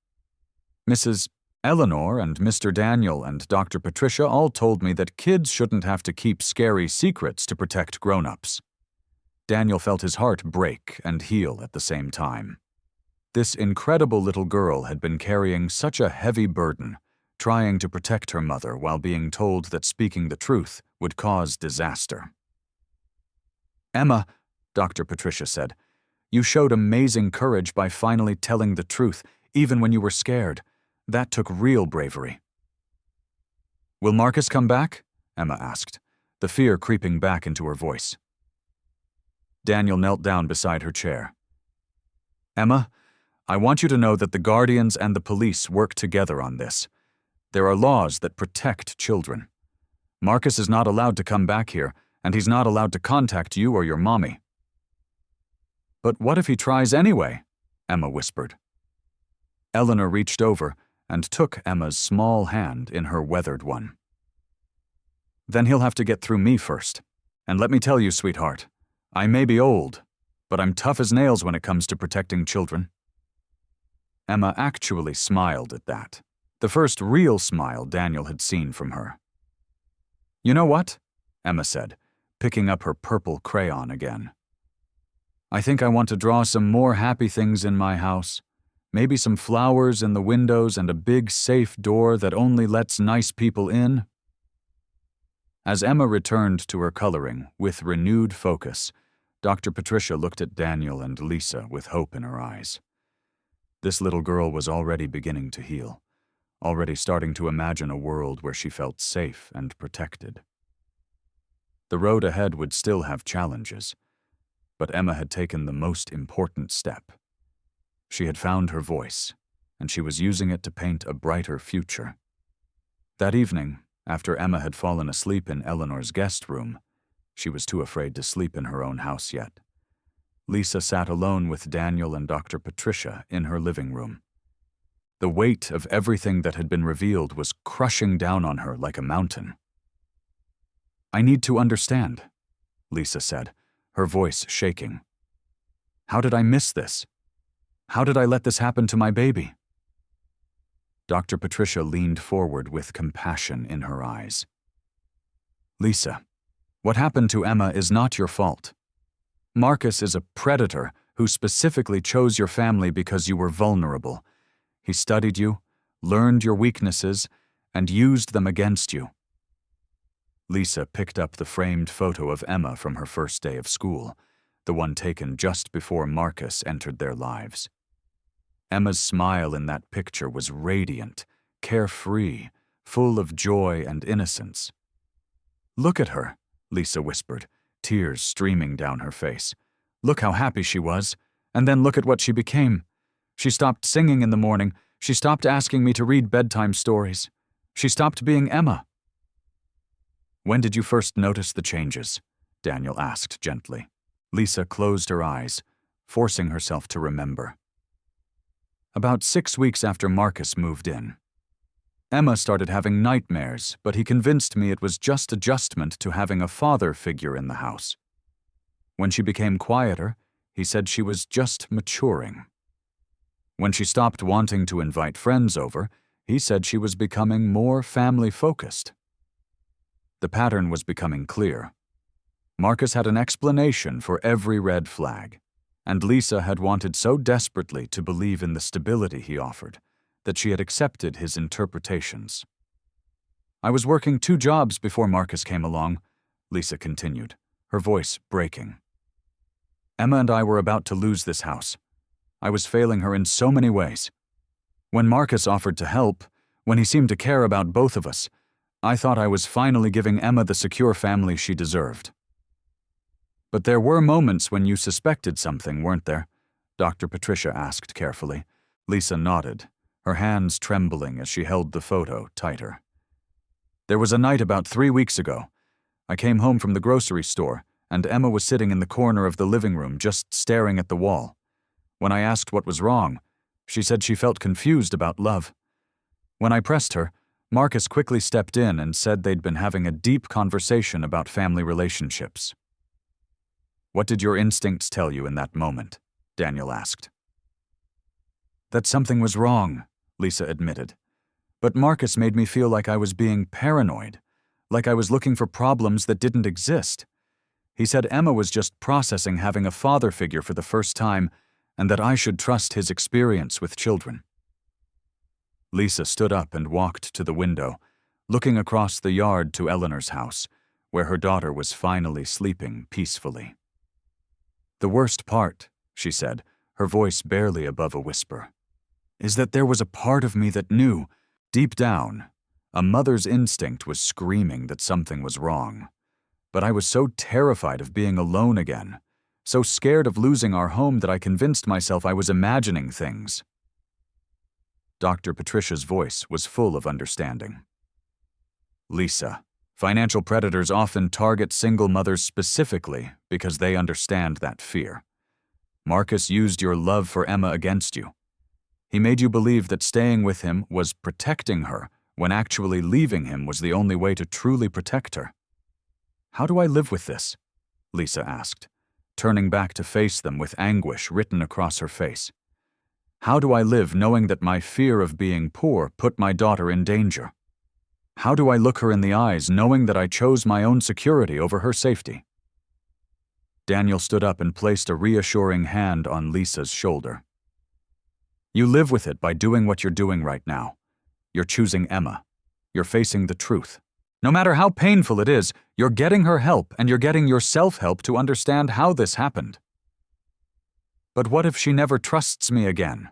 S1: Mrs. Eleanor and Mr. Daniel and Dr. Patricia all told me that kids shouldn't have to keep scary secrets to protect grown-ups. Daniel felt his heart break and heal at the same time. This incredible little girl had been carrying such a heavy burden, trying to protect her mother while being told that speaking the truth would cause disaster. Emma, Dr. Patricia said, you showed amazing courage by finally telling the truth, even when you were scared. That took real bravery. Will Marcus come back? Emma asked, the fear creeping back into her voice. Daniel knelt down beside her chair. Emma, I want you to know that the Guardians and the police work together on this. There are laws that protect children. Marcus is not allowed to come back here, and he's not allowed to contact you or your mommy. But what if he tries anyway? Emma whispered. Eleanor reached over and took Emma's small hand in her weathered one. Then he'll have to get through me first. And let me tell you, sweetheart, I may be old, but I'm tough as nails when it comes to protecting children." Emma actually smiled at that, the first real smile Daniel had seen from her. "You know what?" Emma said, picking up her purple crayon again. "I think I want to draw some more happy things in my house. Maybe some flowers in the windows and a big safe door that only lets nice people in." As Emma returned to her coloring with renewed focus, Dr. Patricia looked at Daniel and Lisa with hope in her eyes. This little girl was already beginning to heal, already starting to imagine a world where she felt safe and protected. The road ahead would still have challenges, but Emma had taken the most important step. She had found her voice, and she was using it to paint a brighter future. That evening, after Emma had fallen asleep in Eleanor's guest room, she was too afraid to sleep in her own house yet. Lisa sat alone with Daniel and Dr. Patricia in her living room. The weight of everything that had been revealed was crushing down on her like a mountain. "I need to understand," Lisa said, her voice shaking. "How did I miss this? How did I let this happen to my baby?" Dr. Patricia leaned forward with compassion in her eyes. "Lisa, what happened to Emma is not your fault. Marcus is a predator who specifically chose your family because you were vulnerable. He studied you, learned your weaknesses, and used them against you." Lisa picked up the framed photo of Emma from her first day of school, the one taken just before Marcus entered their lives. Emma's smile in that picture was radiant, carefree, full of joy and innocence. "Look at her," Lisa whispered, tears streaming down her face. "Look how happy she was, and then look at what she became. She stopped singing in the morning. She stopped asking me to read bedtime stories. She stopped being Emma." "When did you first notice the changes?" Daniel asked gently. Lisa closed her eyes, forcing herself to remember. "About 6 weeks after Marcus moved in. Emma started having nightmares, but he convinced me it was just adjustment to having a father figure in the house. When she became quieter, he said she was just maturing. When she stopped wanting to invite friends over, he said she was becoming more family-focused. The pattern was becoming clear. Marcus had an explanation for every red flag, and Lisa had wanted so desperately to believe in the stability he offered that she had accepted his interpretations. "I was working 2 jobs before Marcus came along," Lisa continued, her voice breaking. "Emma and I were about to lose this house. I was failing her in so many ways. When Marcus offered to help, when he seemed to care about both of us, I thought I was finally giving Emma the secure family she deserved." "But there were moments when you suspected something, weren't there?" Dr. Patricia asked carefully. Lisa nodded, her hands trembling as she held the photo tighter. "There was a night about 3 weeks ago. I came home from the grocery store, and Emma was sitting in the corner of the living room just staring at the wall. When I asked what was wrong, she said she felt confused about love. When I pressed her, Marcus quickly stepped in and said they'd been having a deep conversation about family relationships." "What did your instincts tell you in that moment?" Daniel asked. "That something was wrong," Lisa admitted. "But Marcus made me feel like I was being paranoid, like I was looking for problems that didn't exist. He said Emma was just processing having a father figure for the first time, and that I should trust his experience with children." Lisa stood up and walked to the window, looking across the yard to Eleanor's house, where her daughter was finally sleeping peacefully. "The worst part," she said, her voice barely above a whisper, "is that there was a part of me that knew, deep down, a mother's instinct was screaming that something was wrong. But I was so terrified of being alone again, so scared of losing our home that I convinced myself I was imagining things." Dr. Patricia's voice was full of understanding. "Lisa, financial predators often target single mothers specifically because they understand that fear. Marcus used your love for Emma against you. He made you believe that staying with him was protecting her when actually leaving him was the only way to truly protect her. How do I live with this? Lisa asked, turning back to face them with anguish written across her face. How do I live knowing that my fear of being poor put my daughter in danger? How do I look her in the eyes knowing that I chose my own security over her safety? Daniel stood up and placed a reassuring hand on Lisa's shoulder. You live with it by doing what you're doing right now. You're choosing Emma. You're facing the truth. No matter how painful it is, you're getting her help and you're getting yourself help to understand how this happened. But what if she never trusts me again?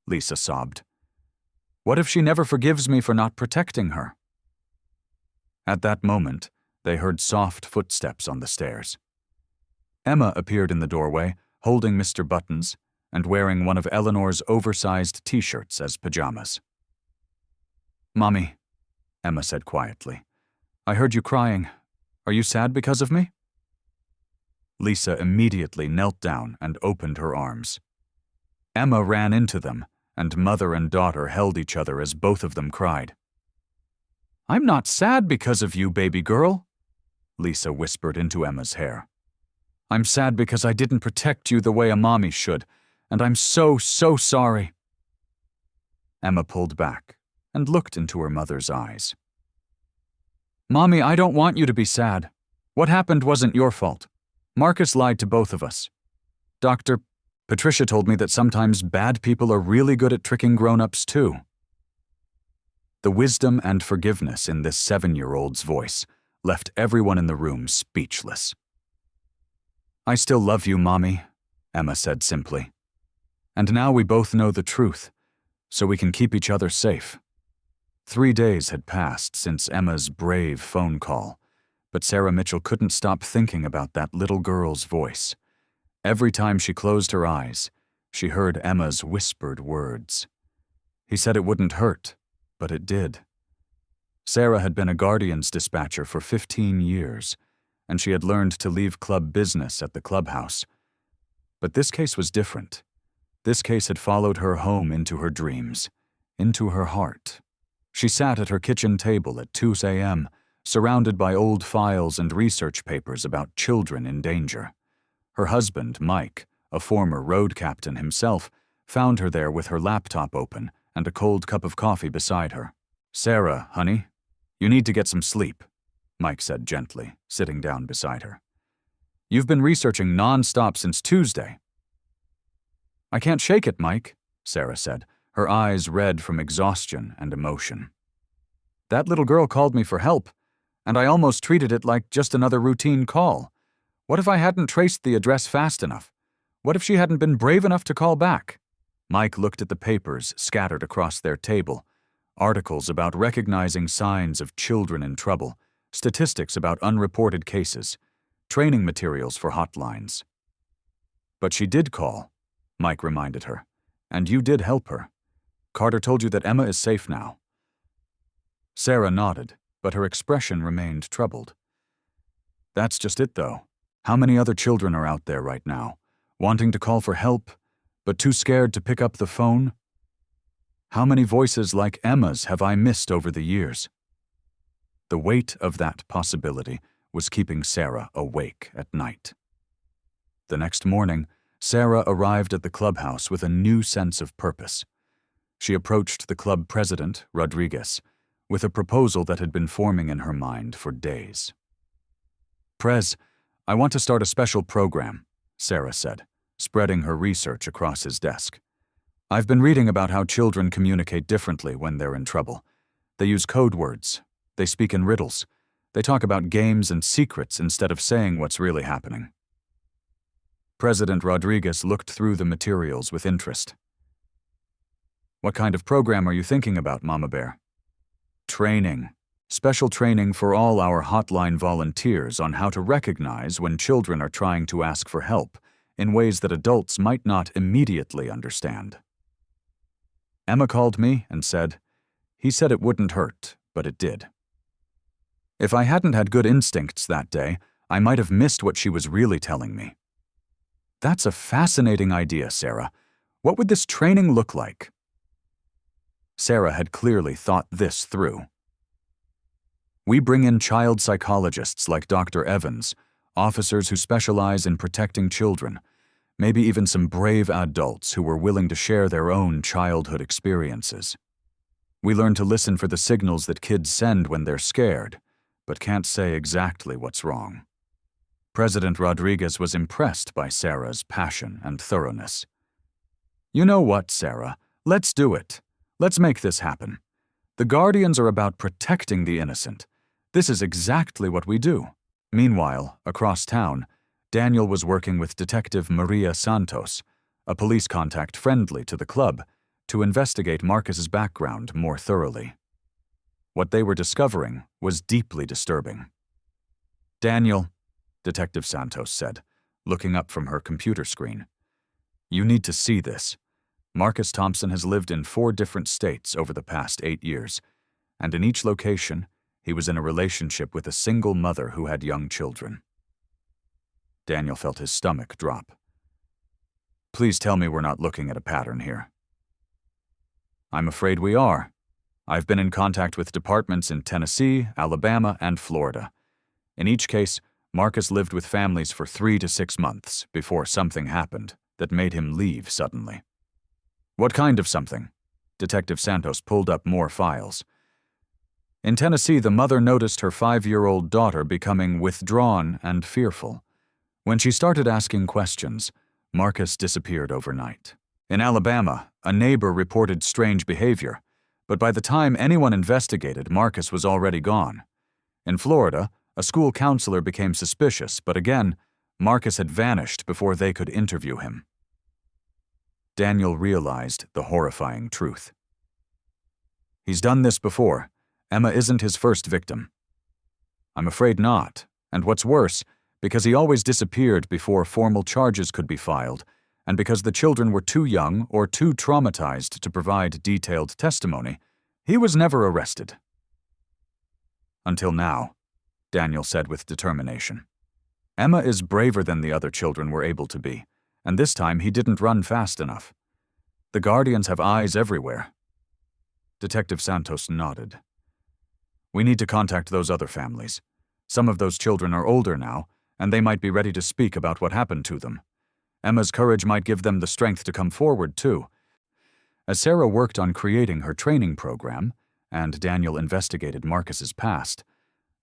S1: Lisa sobbed. What if she never forgives me for not protecting her? At that moment, they heard soft footsteps on the stairs. Emma appeared in the doorway, holding Mr. Buttons and wearing one of Eleanor's oversized t-shirts as pajamas. Mommy, Emma said quietly, I heard you crying. Are you sad because of me? Lisa immediately knelt down and opened her arms. Emma ran into them, and mother and daughter held each other as both of them cried. I'm not sad because of you, baby girl, Lisa whispered into Emma's hair. I'm sad because I didn't protect you the way a mommy should, and I'm so sorry. Emma pulled back and looked into her mother's eyes. Mommy, I don't want you to be sad. What happened wasn't your fault. Marcus lied to both of us. Patricia told me that sometimes bad people are really good at tricking grown-ups too. The wisdom and forgiveness in this 7-year-old's voice left everyone in the room speechless. I still love you, Mommy, Emma said simply. And now we both know the truth, so we can keep each other safe. 3 days had passed since Emma's brave phone call, but Sarah Mitchell couldn't stop thinking about that little girl's voice. Every time she closed her eyes, she heard Emma's whispered words. He said it wouldn't hurt, but it did. Sarah had been a guardian's dispatcher for 15 years, and she had learned to leave club business at the clubhouse. But this case was different. This case had followed her home into her dreams, into her heart. She sat at her kitchen table at 2 a.m., surrounded by old files and research papers about children in danger. Her husband, Mike, a former road captain himself, found her there with her laptop open and a cold cup of coffee beside her. Sarah, honey, you need to get some sleep, Mike said gently, sitting down beside her. You've been researching non-stop since Tuesday. I can't shake it, Mike, Sarah said, her eyes red from exhaustion and emotion. That little girl called me for help, and I almost treated it like just another routine call. What if I hadn't traced the address fast enough? What if she hadn't been brave enough to call back? Mike looked at the papers scattered across their table, articles about recognizing signs of children in trouble, statistics about unreported cases, training materials for hotlines. But she did call, Mike reminded her, and you did help her. Carter told you that Emma is safe now. Sarah nodded, but her expression remained troubled. That's just it, though. How many other children are out there right now, wanting to call for help, but too scared to pick up the phone? How many voices like Emma's have I missed over the years? The weight of that possibility was keeping Sarah awake at night. The next morning, Sarah arrived at the clubhouse with a new sense of purpose. She approached the club president, Rodriguez, with a proposal that had been forming in her mind for days. Prez, I want to start a special program, Sarah said, spreading her research across his desk. I've been reading about how children communicate differently when they're in trouble. They use code words. They speak in riddles. They talk about games and secrets instead of saying what's really happening. President Rodriguez looked through the materials with interest. What kind of program are you thinking about, Mama Bear? Training. Special training for all our hotline volunteers on how to recognize when children are trying to ask for help in ways that adults might not immediately understand. Emma called me and said, he said it wouldn't hurt, but it did. If I hadn't had good instincts that day, I might have missed what she was really telling me. That's a fascinating idea, Sarah. What would this training look like? Sarah had clearly thought this through. We bring in child psychologists like Dr. Evans, officers who specialize in protecting children, maybe even some brave adults who were willing to share their own childhood experiences. We learn to listen for the signals that kids send when they're scared, but can't say exactly what's wrong. President Rodriguez was impressed by Sarah's passion and thoroughness. "You know what, Sarah? Let's do it. Let's make this happen. The Guardians are about protecting the innocent. This is exactly what we do." Meanwhile, across town, Daniel was working with Detective Maria Santos, a police contact friendly to the club, to investigate Marcus's background more thoroughly. What they were discovering was deeply disturbing. "Daniel," Detective Santos said, looking up from her computer screen, "you need to see this. Marcus Thompson has lived in 4 different states over the past 8 years, and in each location, he was in a relationship with a single mother who had young children." Daniel felt his stomach drop. "Please tell me we're not looking at a pattern here." "I'm afraid we are. I've been in contact with departments in Tennessee, Alabama, and Florida. In each case, Marcus lived with families for 3 to 6 months before something happened that made him leave suddenly." "What kind of something?" Detective Santos pulled up more files. "In Tennessee, the mother noticed her 5-year-old daughter becoming withdrawn and fearful. When she started asking questions, Marcus disappeared overnight. In Alabama, a neighbor reported strange behavior, but by the time anyone investigated, Marcus was already gone. In Florida, a school counselor became suspicious, but again, Marcus had vanished before they could interview him." Daniel realized the horrifying truth. "He's done this before. Emma isn't his first victim." "I'm afraid not, and what's worse, because he always disappeared before formal charges could be filed, and because the children were too young or too traumatized to provide detailed testimony, he was never arrested." "Until now," Daniel said with determination. "Emma is braver than the other children were able to be, and this time he didn't run fast enough. The Guardians have eyes everywhere." Detective Santos nodded. "We need to contact those other families. Some of those children are older now, and they might be ready to speak about what happened to them. Emma's courage might give them the strength to come forward, too." As Sarah worked on creating her training program, and Daniel investigated Marcus's past,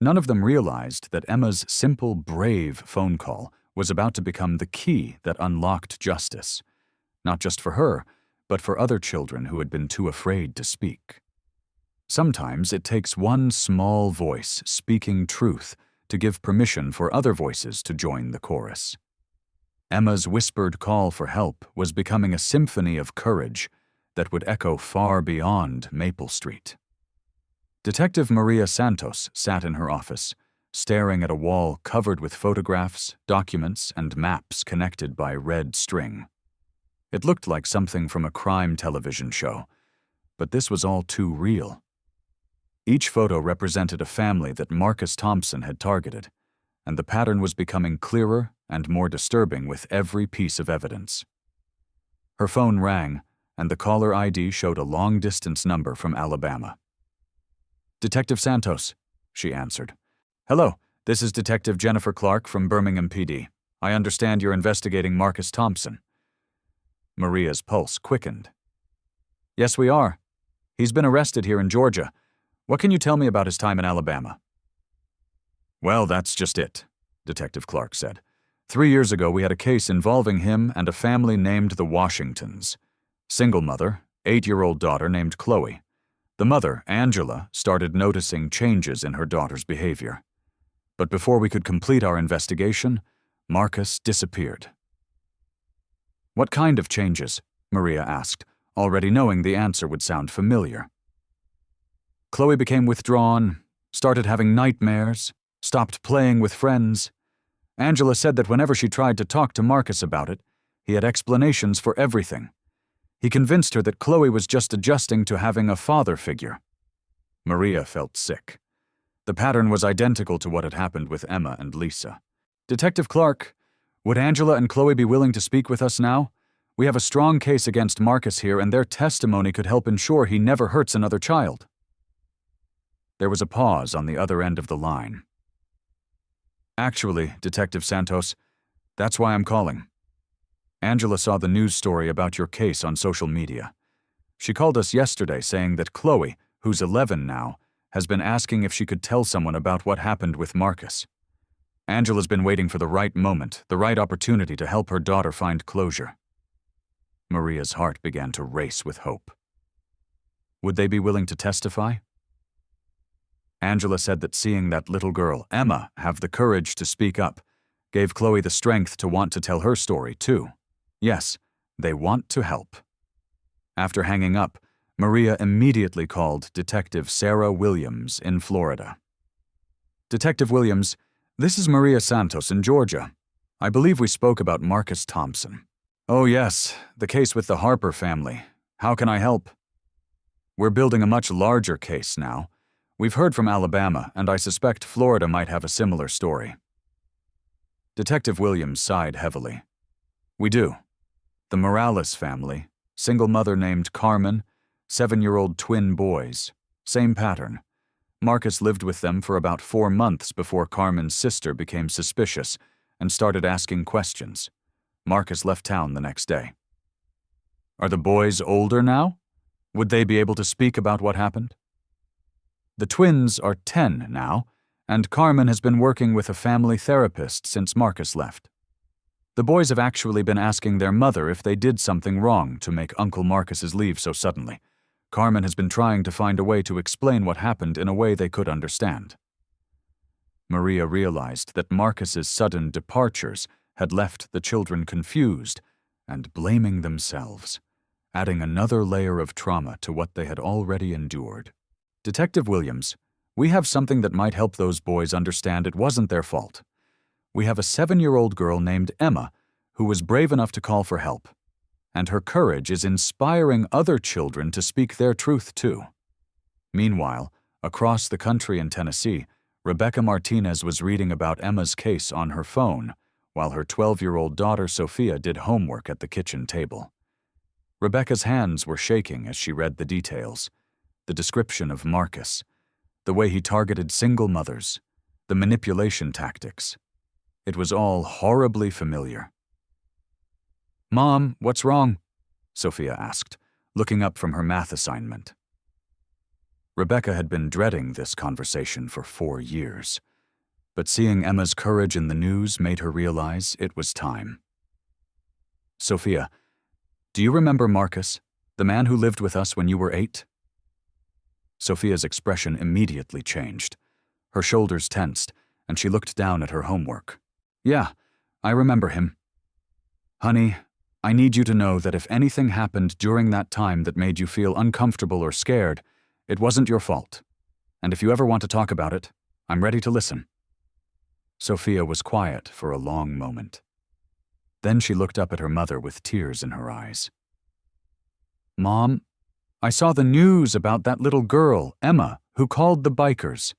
S1: none of them realized that Emma's simple, brave phone call was about to become the key that unlocked justice, not just for her, but for other children who had been too afraid to speak. Sometimes it takes one small voice speaking truth to give permission for other voices to join the chorus. Emma's whispered call for help was becoming a symphony of courage that would echo far beyond Maple Street. Detective Maria Santos sat in her office, staring at a wall covered with photographs, documents, and maps connected by red string. It looked like something from a crime television show, but this was all too real. Each photo represented a family that Marcus Thompson had targeted, and the pattern was becoming clearer and more disturbing with every piece of evidence. Her phone rang, and the caller ID showed a long-distance number from Alabama. "Detective Santos," she answered. "Hello, this is Detective Jennifer Clark from Birmingham PD. I understand you're investigating Marcus Thompson." Maria's pulse quickened. "Yes, we are. He's been arrested here in Georgia. What can you tell me about his time in Alabama?" "Well, that's just it," Detective Clark said. 3 years ago, we had a case involving him and a family named the Washingtons. Single mother, 8-year-old daughter named Chloe. The mother, Angela, started noticing changes in her daughter's behavior. But before we could complete our investigation, Marcus disappeared." "What kind of changes?" Maria asked, already knowing the answer would sound familiar. "Chloe became withdrawn, started having nightmares, stopped playing with friends. Angela said that whenever she tried to talk to Marcus about it, he had explanations for everything. He convinced her that Chloe was just adjusting to having a father figure." Maria felt sick. The pattern was identical to what had happened with Emma and Lisa. "Detective Clark, would Angela and Chloe be willing to speak with us now? We have a strong case against Marcus here, and their testimony could help ensure he never hurts another child." There was a pause on the other end of the line. "Actually, Detective Santos, that's why I'm calling. Angela saw the news story about your case on social media. She called us yesterday saying that Chloe, who's 11 now, has been asking if she could tell someone about what happened with Marcus. Angela's been waiting for the right moment, the right opportunity to help her daughter find closure." Maria's heart began to race with hope. Would they be willing to testify? Angela said that seeing that little girl, Emma, have the courage to speak up gave Chloe the strength to want to tell her story, too. Yes, they want to help. After hanging up, Maria immediately called Detective Sarah Williams in Florida. "Detective Williams, this is Maria Santos in Georgia. I believe we spoke about Marcus Thompson." "Oh yes, the case with the Harper family. How can I help?" "We're building a much larger case now. We've heard from Alabama, and I suspect Florida might have a similar story." Detective Williams sighed heavily. "We do. The Morales family, single mother named Carmen, 7-year-old twin boys. Same pattern. Marcus lived with them for about 4 months before Carmen's sister became suspicious and started asking questions. Marcus left town the next day." "Are the boys older now? Would they be able to speak about what happened?" "The twins are 10 now, and Carmen has been working with a family therapist since Marcus left. The boys have actually been asking their mother if they did something wrong to make Uncle Marcus's leave so suddenly. Carmen has been trying to find a way to explain what happened in a way they could understand." Maria realized that Marcus's sudden departures had left the children confused and blaming themselves, adding another layer of trauma to what they had already endured. "Detective Williams, we have something that might help those boys understand it wasn't their fault. We have a 7-year-old girl named Emma who was brave enough to call for help, and her courage is inspiring other children to speak their truth too." Meanwhile, across the country in Tennessee, Rebecca Martinez was reading about Emma's case on her phone, while her 12-year-old daughter Sophia did homework at the kitchen table. Rebecca's hands were shaking as she read the details. The description of Marcus, the way he targeted single mothers, the manipulation tactics. It was all horribly familiar. "Mom, what's wrong?" Sophia asked, looking up from her math assignment. Rebecca had been dreading this conversation for 4 years, but seeing Emma's courage in the news made her realize it was time. "Sophia, do you remember Marcus, the man who lived with us when you were 8? Sophia's expression immediately changed. Her shoulders tensed, and she looked down at her homework. "Yeah, I remember him." "Honey, I need you to know that if anything happened during that time that made you feel uncomfortable or scared, it wasn't your fault. And if you ever want to talk about it, I'm ready to listen." Sophia was quiet for a long moment. Then she looked up at her mother with tears in her eyes. "Mom, I saw the news about that little girl, Emma, who called the bikers.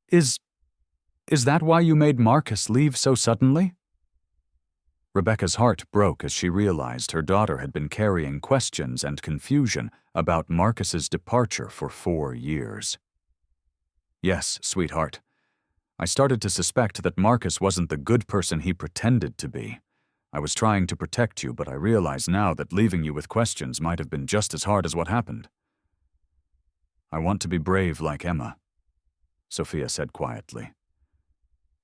S1: Is that why you made Marcus leave so suddenly?" Rebecca's heart broke as she realized her daughter had been carrying questions and confusion about Marcus's departure for 4 years. "Yes, sweetheart. I started to suspect that Marcus wasn't the good person he pretended to be. I was trying to protect you, but I realize now that leaving you with questions might have been just as hard as what happened." "I want to be brave like Emma," Sophia said quietly.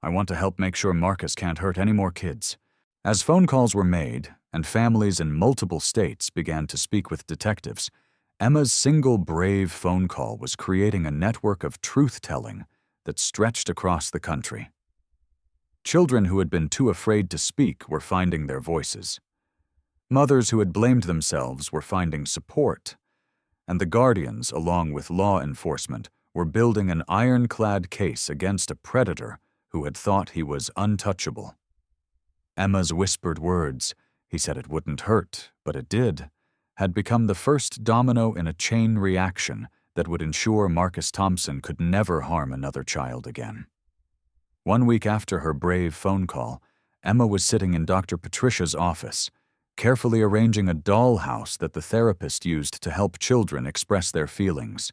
S1: "I want to help make sure Marcus can't hurt any more kids." As phone calls were made and families in multiple states began to speak with detectives, Emma's single brave phone call was creating a network of truth-telling that stretched across the country. Children who had been too afraid to speak were finding their voices. Mothers who had blamed themselves were finding support. And the guardians, along with law enforcement, were building an ironclad case against a predator who had thought he was untouchable. Emma's whispered words, "He said it wouldn't hurt, but it did," had become the first domino in a chain reaction that would ensure Marcus Thompson could never harm another child again. 1 week after her brave phone call, Emma was sitting in Dr. Patricia's office, carefully arranging a dollhouse that the therapist used to help children express their feelings.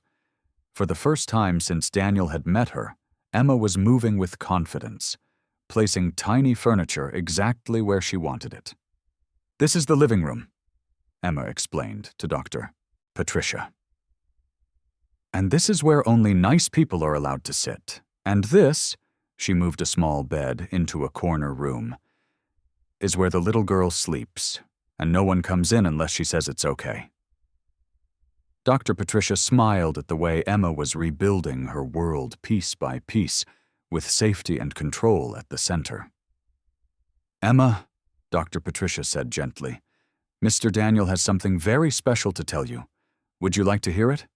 S1: For the first time since Daniel had met her, Emma was moving with confidence, placing tiny furniture exactly where she wanted it. "This is the living room," Emma explained to Dr. Patricia. "And this is where only nice people are allowed to sit. And this," she moved a small bed into a corner room, "is where the little girl sleeps, and no one comes in unless she says it's okay." Dr. Patricia smiled at the way Emma was rebuilding her world piece by piece, with safety and control at the center. "Emma," Dr. Patricia said gently, "Mr. Daniel has something very special to tell you. Would you like to hear it?"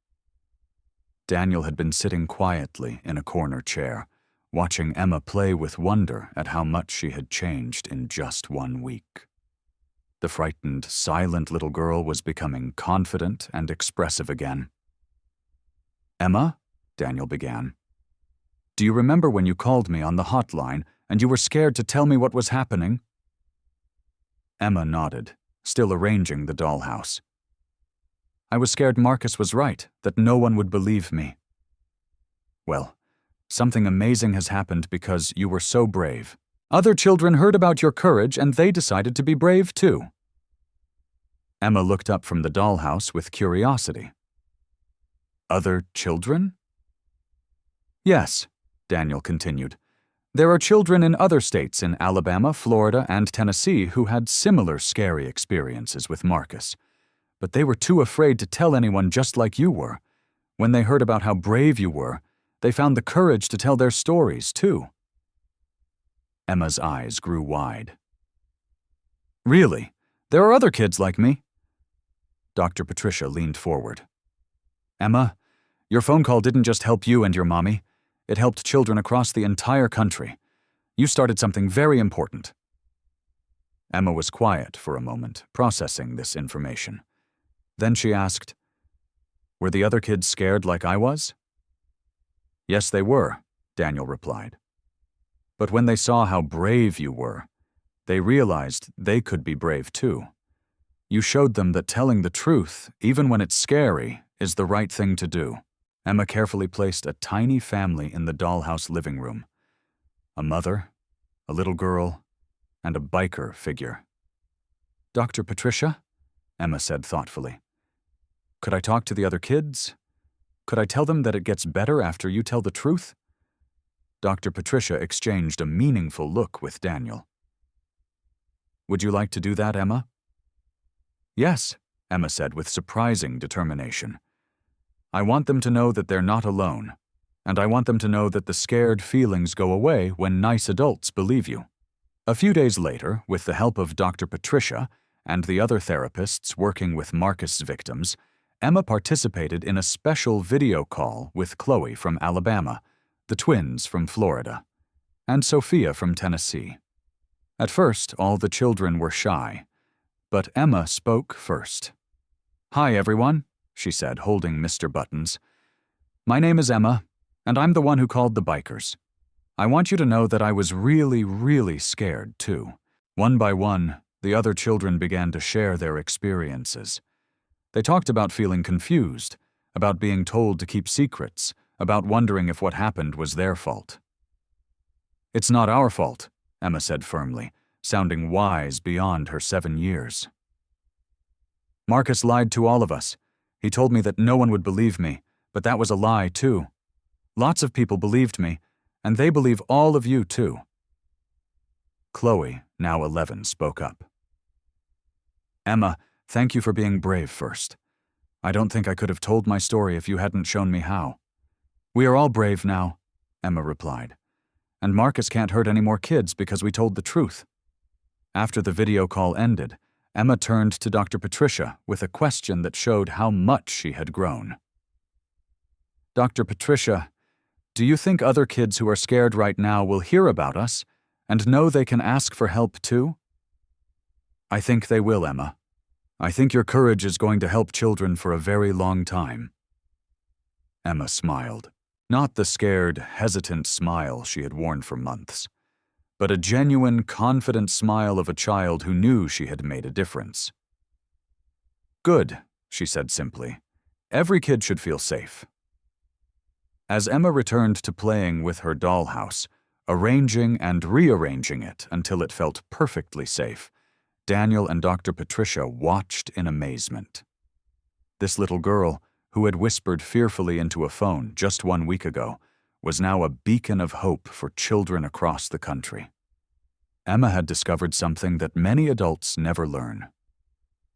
S1: Daniel had been sitting quietly in a corner chair, watching Emma play with wonder at how much she had changed in just 1 week. The frightened, silent little girl was becoming confident and expressive again. "Emma," Daniel began, "do you remember when you called me on the hotline and you were scared to tell me what was happening?" Emma nodded, still arranging the dollhouse. "I was scared Marcus was right, that no one would believe me." "Well, something amazing has happened because you were so brave. Other children heard about your courage and they decided to be brave too." Emma looked up from the dollhouse with curiosity. "Other children?" "Yes," Daniel continued. "There are children in other states in Alabama, Florida, and Tennessee who had similar scary experiences with Marcus. But they were too afraid to tell anyone just like you were. When they heard about how brave you were, they found the courage to tell their stories, too." Emma's eyes grew wide. "Really? There are other kids like me?" Dr. Patricia leaned forward. "Emma, your phone call didn't just help you and your mommy. It helped children across the entire country. You started something very important." Emma was quiet for a moment, processing this information. Then she asked, "Were the other kids scared like I was?" "Yes, they were," Daniel replied. "But when they saw how brave you were, they realized they could be brave too. You showed them that telling the truth, even when it's scary, is the right thing to do." Emma carefully placed a tiny family in the dollhouse living room. A mother, a little girl, and a biker figure. "Dr. Patricia," Emma said thoughtfully, "could I talk to the other kids? Could I tell them that it gets better after you tell the truth?" Dr. Patricia exchanged a meaningful look with Daniel. "Would you like to do that, Emma?" "Yes," Emma said with surprising determination. "I want them to know that they're not alone, and I want them to know that the scared feelings go away when nice adults believe you." A few days later, with the help of Dr. Patricia and the other therapists working with Marcus victims, Emma participated in a special video call with Chloe from Alabama, the twins from Florida, and Sophia from Tennessee. At first, all the children were shy, but Emma spoke first. "Hi, everyone," she said, holding Mr. Buttons. "My name is Emma, and I'm the one who called the bikers. I want you to know that I was really, really scared, too." One by one, the other children began to share their experiences. They talked about feeling confused, about being told to keep secrets, about wondering if what happened was their fault. "It's not our fault," Emma said firmly, sounding wise beyond her 7 years. "Marcus lied to all of us. He told me that no one would believe me, but that was a lie, too. Lots of people believed me, and they believe all of you, too." Chloe, now 11, spoke up. "Emma, thank you for being brave first. I don't think I could have told my story if you hadn't shown me how." "We are all brave now," Emma replied. "And Marcus can't hurt any more kids because we told the truth." After the video call ended, Emma turned to Dr. Patricia with a question that showed how much she had grown. "Dr. Patricia, do you think other kids who are scared right now will hear about us and know they can ask for help too?" "I think they will, Emma. I think your courage is going to help children for a very long time." Emma smiled, not the scared, hesitant smile she had worn for months, but a genuine, confident smile of a child who knew she had made a difference. "Good," she said simply. "Every kid should feel safe." As Emma returned to playing with her dollhouse, arranging and rearranging it until it felt perfectly safe, Daniel and Dr. Patricia watched in amazement. This little girl, who had whispered fearfully into a phone just 1 week ago, was now a beacon of hope for children across the country. Emma had discovered something that many adults never learn.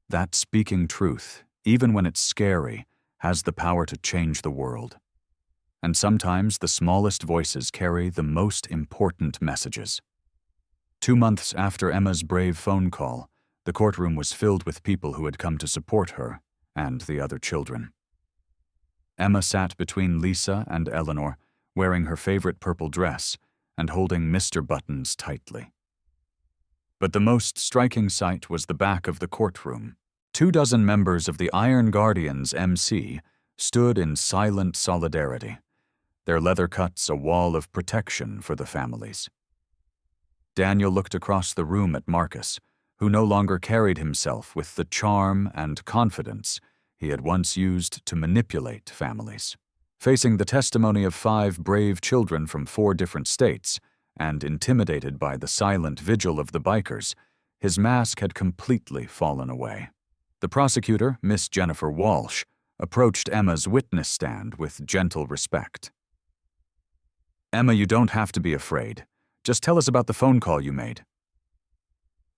S1: That speaking truth, even when it's scary, has the power to change the world. And sometimes the smallest voices carry the most important messages. 2 months after Emma's brave phone call, the courtroom was filled with people who had come to support her and the other children. Emma sat between Lisa and Eleanor, wearing her favorite purple dress and holding Mr. Buttons tightly. But the most striking sight was the back of the courtroom. 24 members of the Iron Guardians MC stood in silent solidarity, their leather cuts a wall of protection for the families. Daniel looked across the room at Marcus, who no longer carried himself with the charm and confidence he had once used to manipulate families. Facing the testimony of 5 brave children from 4 different states, and intimidated by the silent vigil of the bikers, his mask had completely fallen away. The prosecutor, Miss Jennifer Walsh, approached Emma's witness stand with gentle respect. "Emma, you don't have to be afraid. Just tell us about the phone call you made."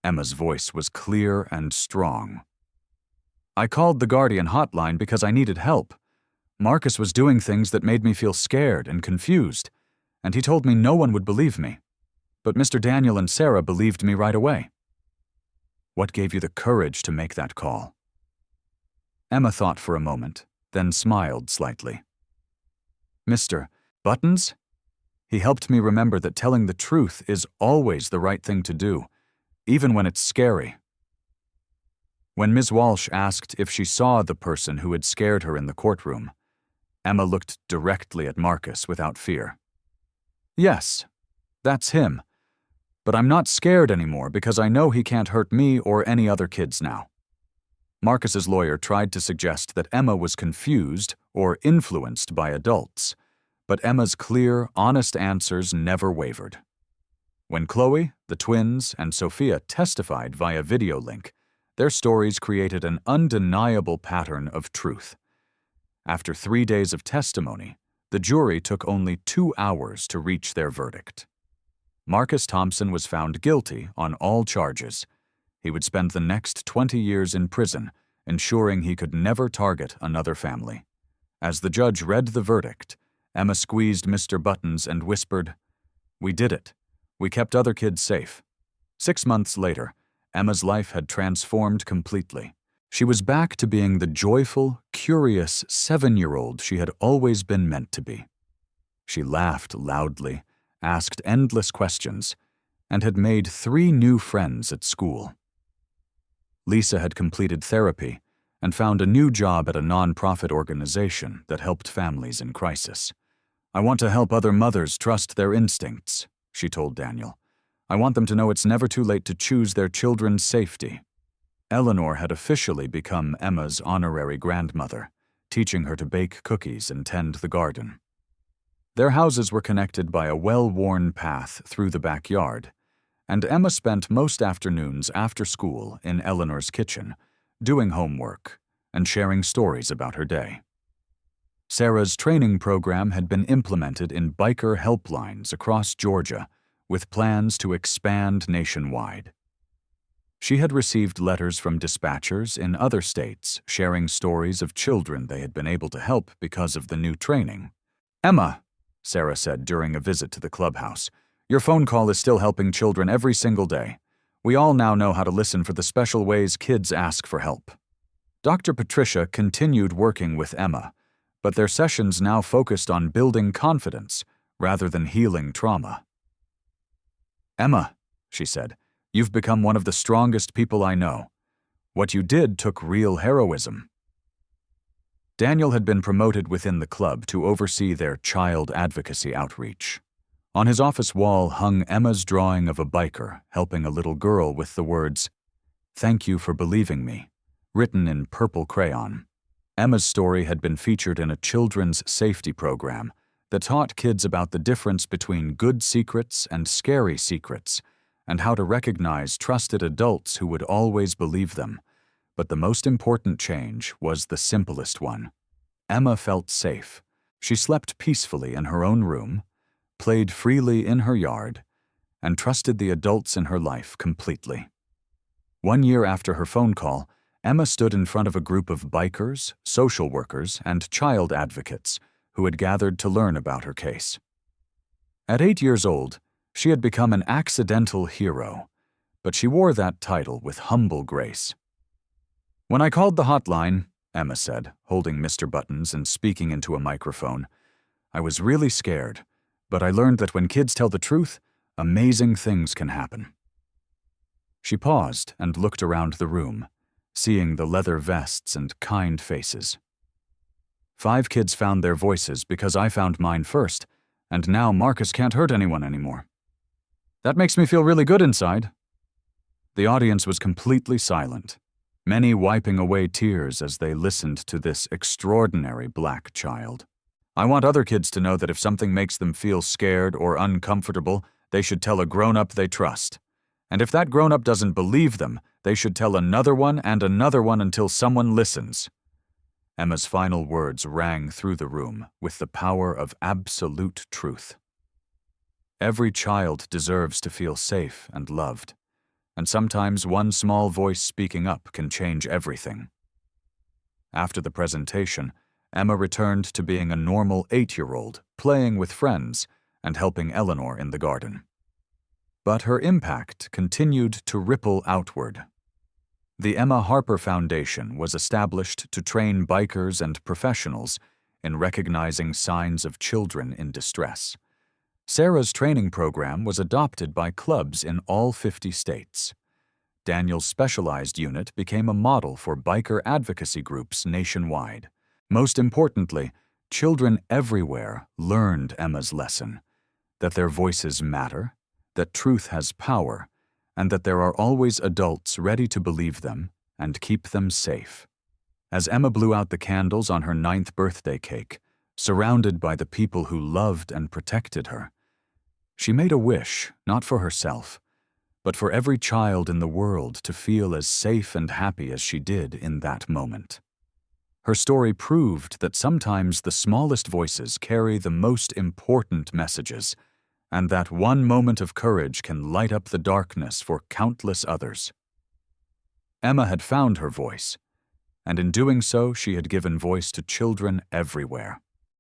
S1: Emma's voice was clear and strong. "I called the Guardian hotline because I needed help. Marcus was doing things that made me feel scared and confused, and he told me no one would believe me. But Mr. Daniel and Sarah believed me right away." "What gave you the courage to make that call?" Emma thought for a moment, then smiled slightly. "Mr. Buttons? He helped me remember that telling the truth is always the right thing to do, even when it's scary." When Ms. Walsh asked if she saw the person who had scared her in the courtroom, Emma looked directly at Marcus without fear. "Yes, that's him. But I'm not scared anymore because I know he can't hurt me or any other kids now." Marcus's lawyer tried to suggest that Emma was confused or influenced by adults, but Emma's clear, honest answers never wavered. When Chloe, the twins, and Sophia testified via video link, their stories created an undeniable pattern of truth. After 3 days of testimony, the jury took only 2 hours to reach their verdict. Marcus Thompson was found guilty on all charges. He would spend the next 20 years in prison, ensuring he could never target another family. As the judge read the verdict, Emma squeezed Mr. Buttons and whispered, "We did it. We kept other kids safe." 6 months later, Emma's life had transformed completely. She was back to being the joyful, curious 7-year-old she had always been meant to be. She laughed loudly, asked endless questions, and had made 3 new friends at school. Lisa had completed therapy and found a new job at a non-profit organization that helped families in crisis. "I want to help other mothers trust their instincts," she told Daniel. "I want them to know it's never too late to choose their children's safety." Eleanor had officially become Emma's honorary grandmother, teaching her to bake cookies and tend the garden. Their houses were connected by a well-worn path through the backyard, and Emma spent most afternoons after school in Eleanor's kitchen, doing homework and sharing stories about her day. Sarah's training program had been implemented in biker helplines across Georgia, with plans to expand nationwide. She had received letters from dispatchers in other states sharing stories of children they had been able to help because of the new training. "Emma," Sarah said during a visit to the clubhouse, "your phone call is still helping children every single day. We all now know how to listen for the special ways kids ask for help." Dr. Patricia continued working with Emma, but their sessions now focused on building confidence rather than healing trauma. "Emma," she said, "you've become one of the strongest people I know. What you did took real heroism." Daniel had been promoted within the club to oversee their child advocacy outreach. On his office wall hung Emma's drawing of a biker helping a little girl with the words, "Thank you for believing me," written in purple crayon. Emma's story had been featured in a children's safety program that taught kids about the difference between good secrets and scary secrets, and how to recognize trusted adults who would always believe them. But the most important change was the simplest one. Emma felt safe. She slept peacefully in her own room, played freely in her yard, and trusted the adults in her life completely. 1 year after her phone call, Emma stood in front of a group of bikers, social workers, and child advocates who had gathered to learn about her case. At 8 years old, she had become an accidental hero, but she wore that title with humble grace. "When I called the hotline," Emma said, holding Mr. Buttons and speaking into a microphone, "I was really scared, but I learned that when kids tell the truth, amazing things can happen." She paused and looked around the room, seeing the leather vests and kind faces. "5 kids found their voices because I found mine first, and now Marcus can't hurt anyone anymore. That makes me feel really good inside." The audience was completely silent, many wiping away tears as they listened to this extraordinary black child. "I want other kids to know that if something makes them feel scared or uncomfortable, they should tell a grown-up they trust. And if that grown-up doesn't believe them, they should tell another one and another one until someone listens." Emma's final words rang through the room with the power of absolute truth. Every child deserves to feel safe and loved, and sometimes one small voice speaking up can change everything. After the presentation, Emma returned to being a normal 8-year-old, playing with friends and helping Eleanor in the garden. But her impact continued to ripple outward. The Emma Harper Foundation was established to train bikers and professionals in recognizing signs of children in distress. Sarah's training program was adopted by clubs in all 50 states. Daniel's specialized unit became a model for biker advocacy groups nationwide. Most importantly, children everywhere learned Emma's lesson, that their voices matter, that truth has power, and that there are always adults ready to believe them and keep them safe. As Emma blew out the candles on her 9th birthday cake, surrounded by the people who loved and protected her, she made a wish, not for herself, but for every child in the world to feel as safe and happy as she did in that moment. Her story proved that sometimes the smallest voices carry the most important messages, and that one moment of courage can light up the darkness for countless others. Emma had found her voice, and in doing so she had given voice to children everywhere.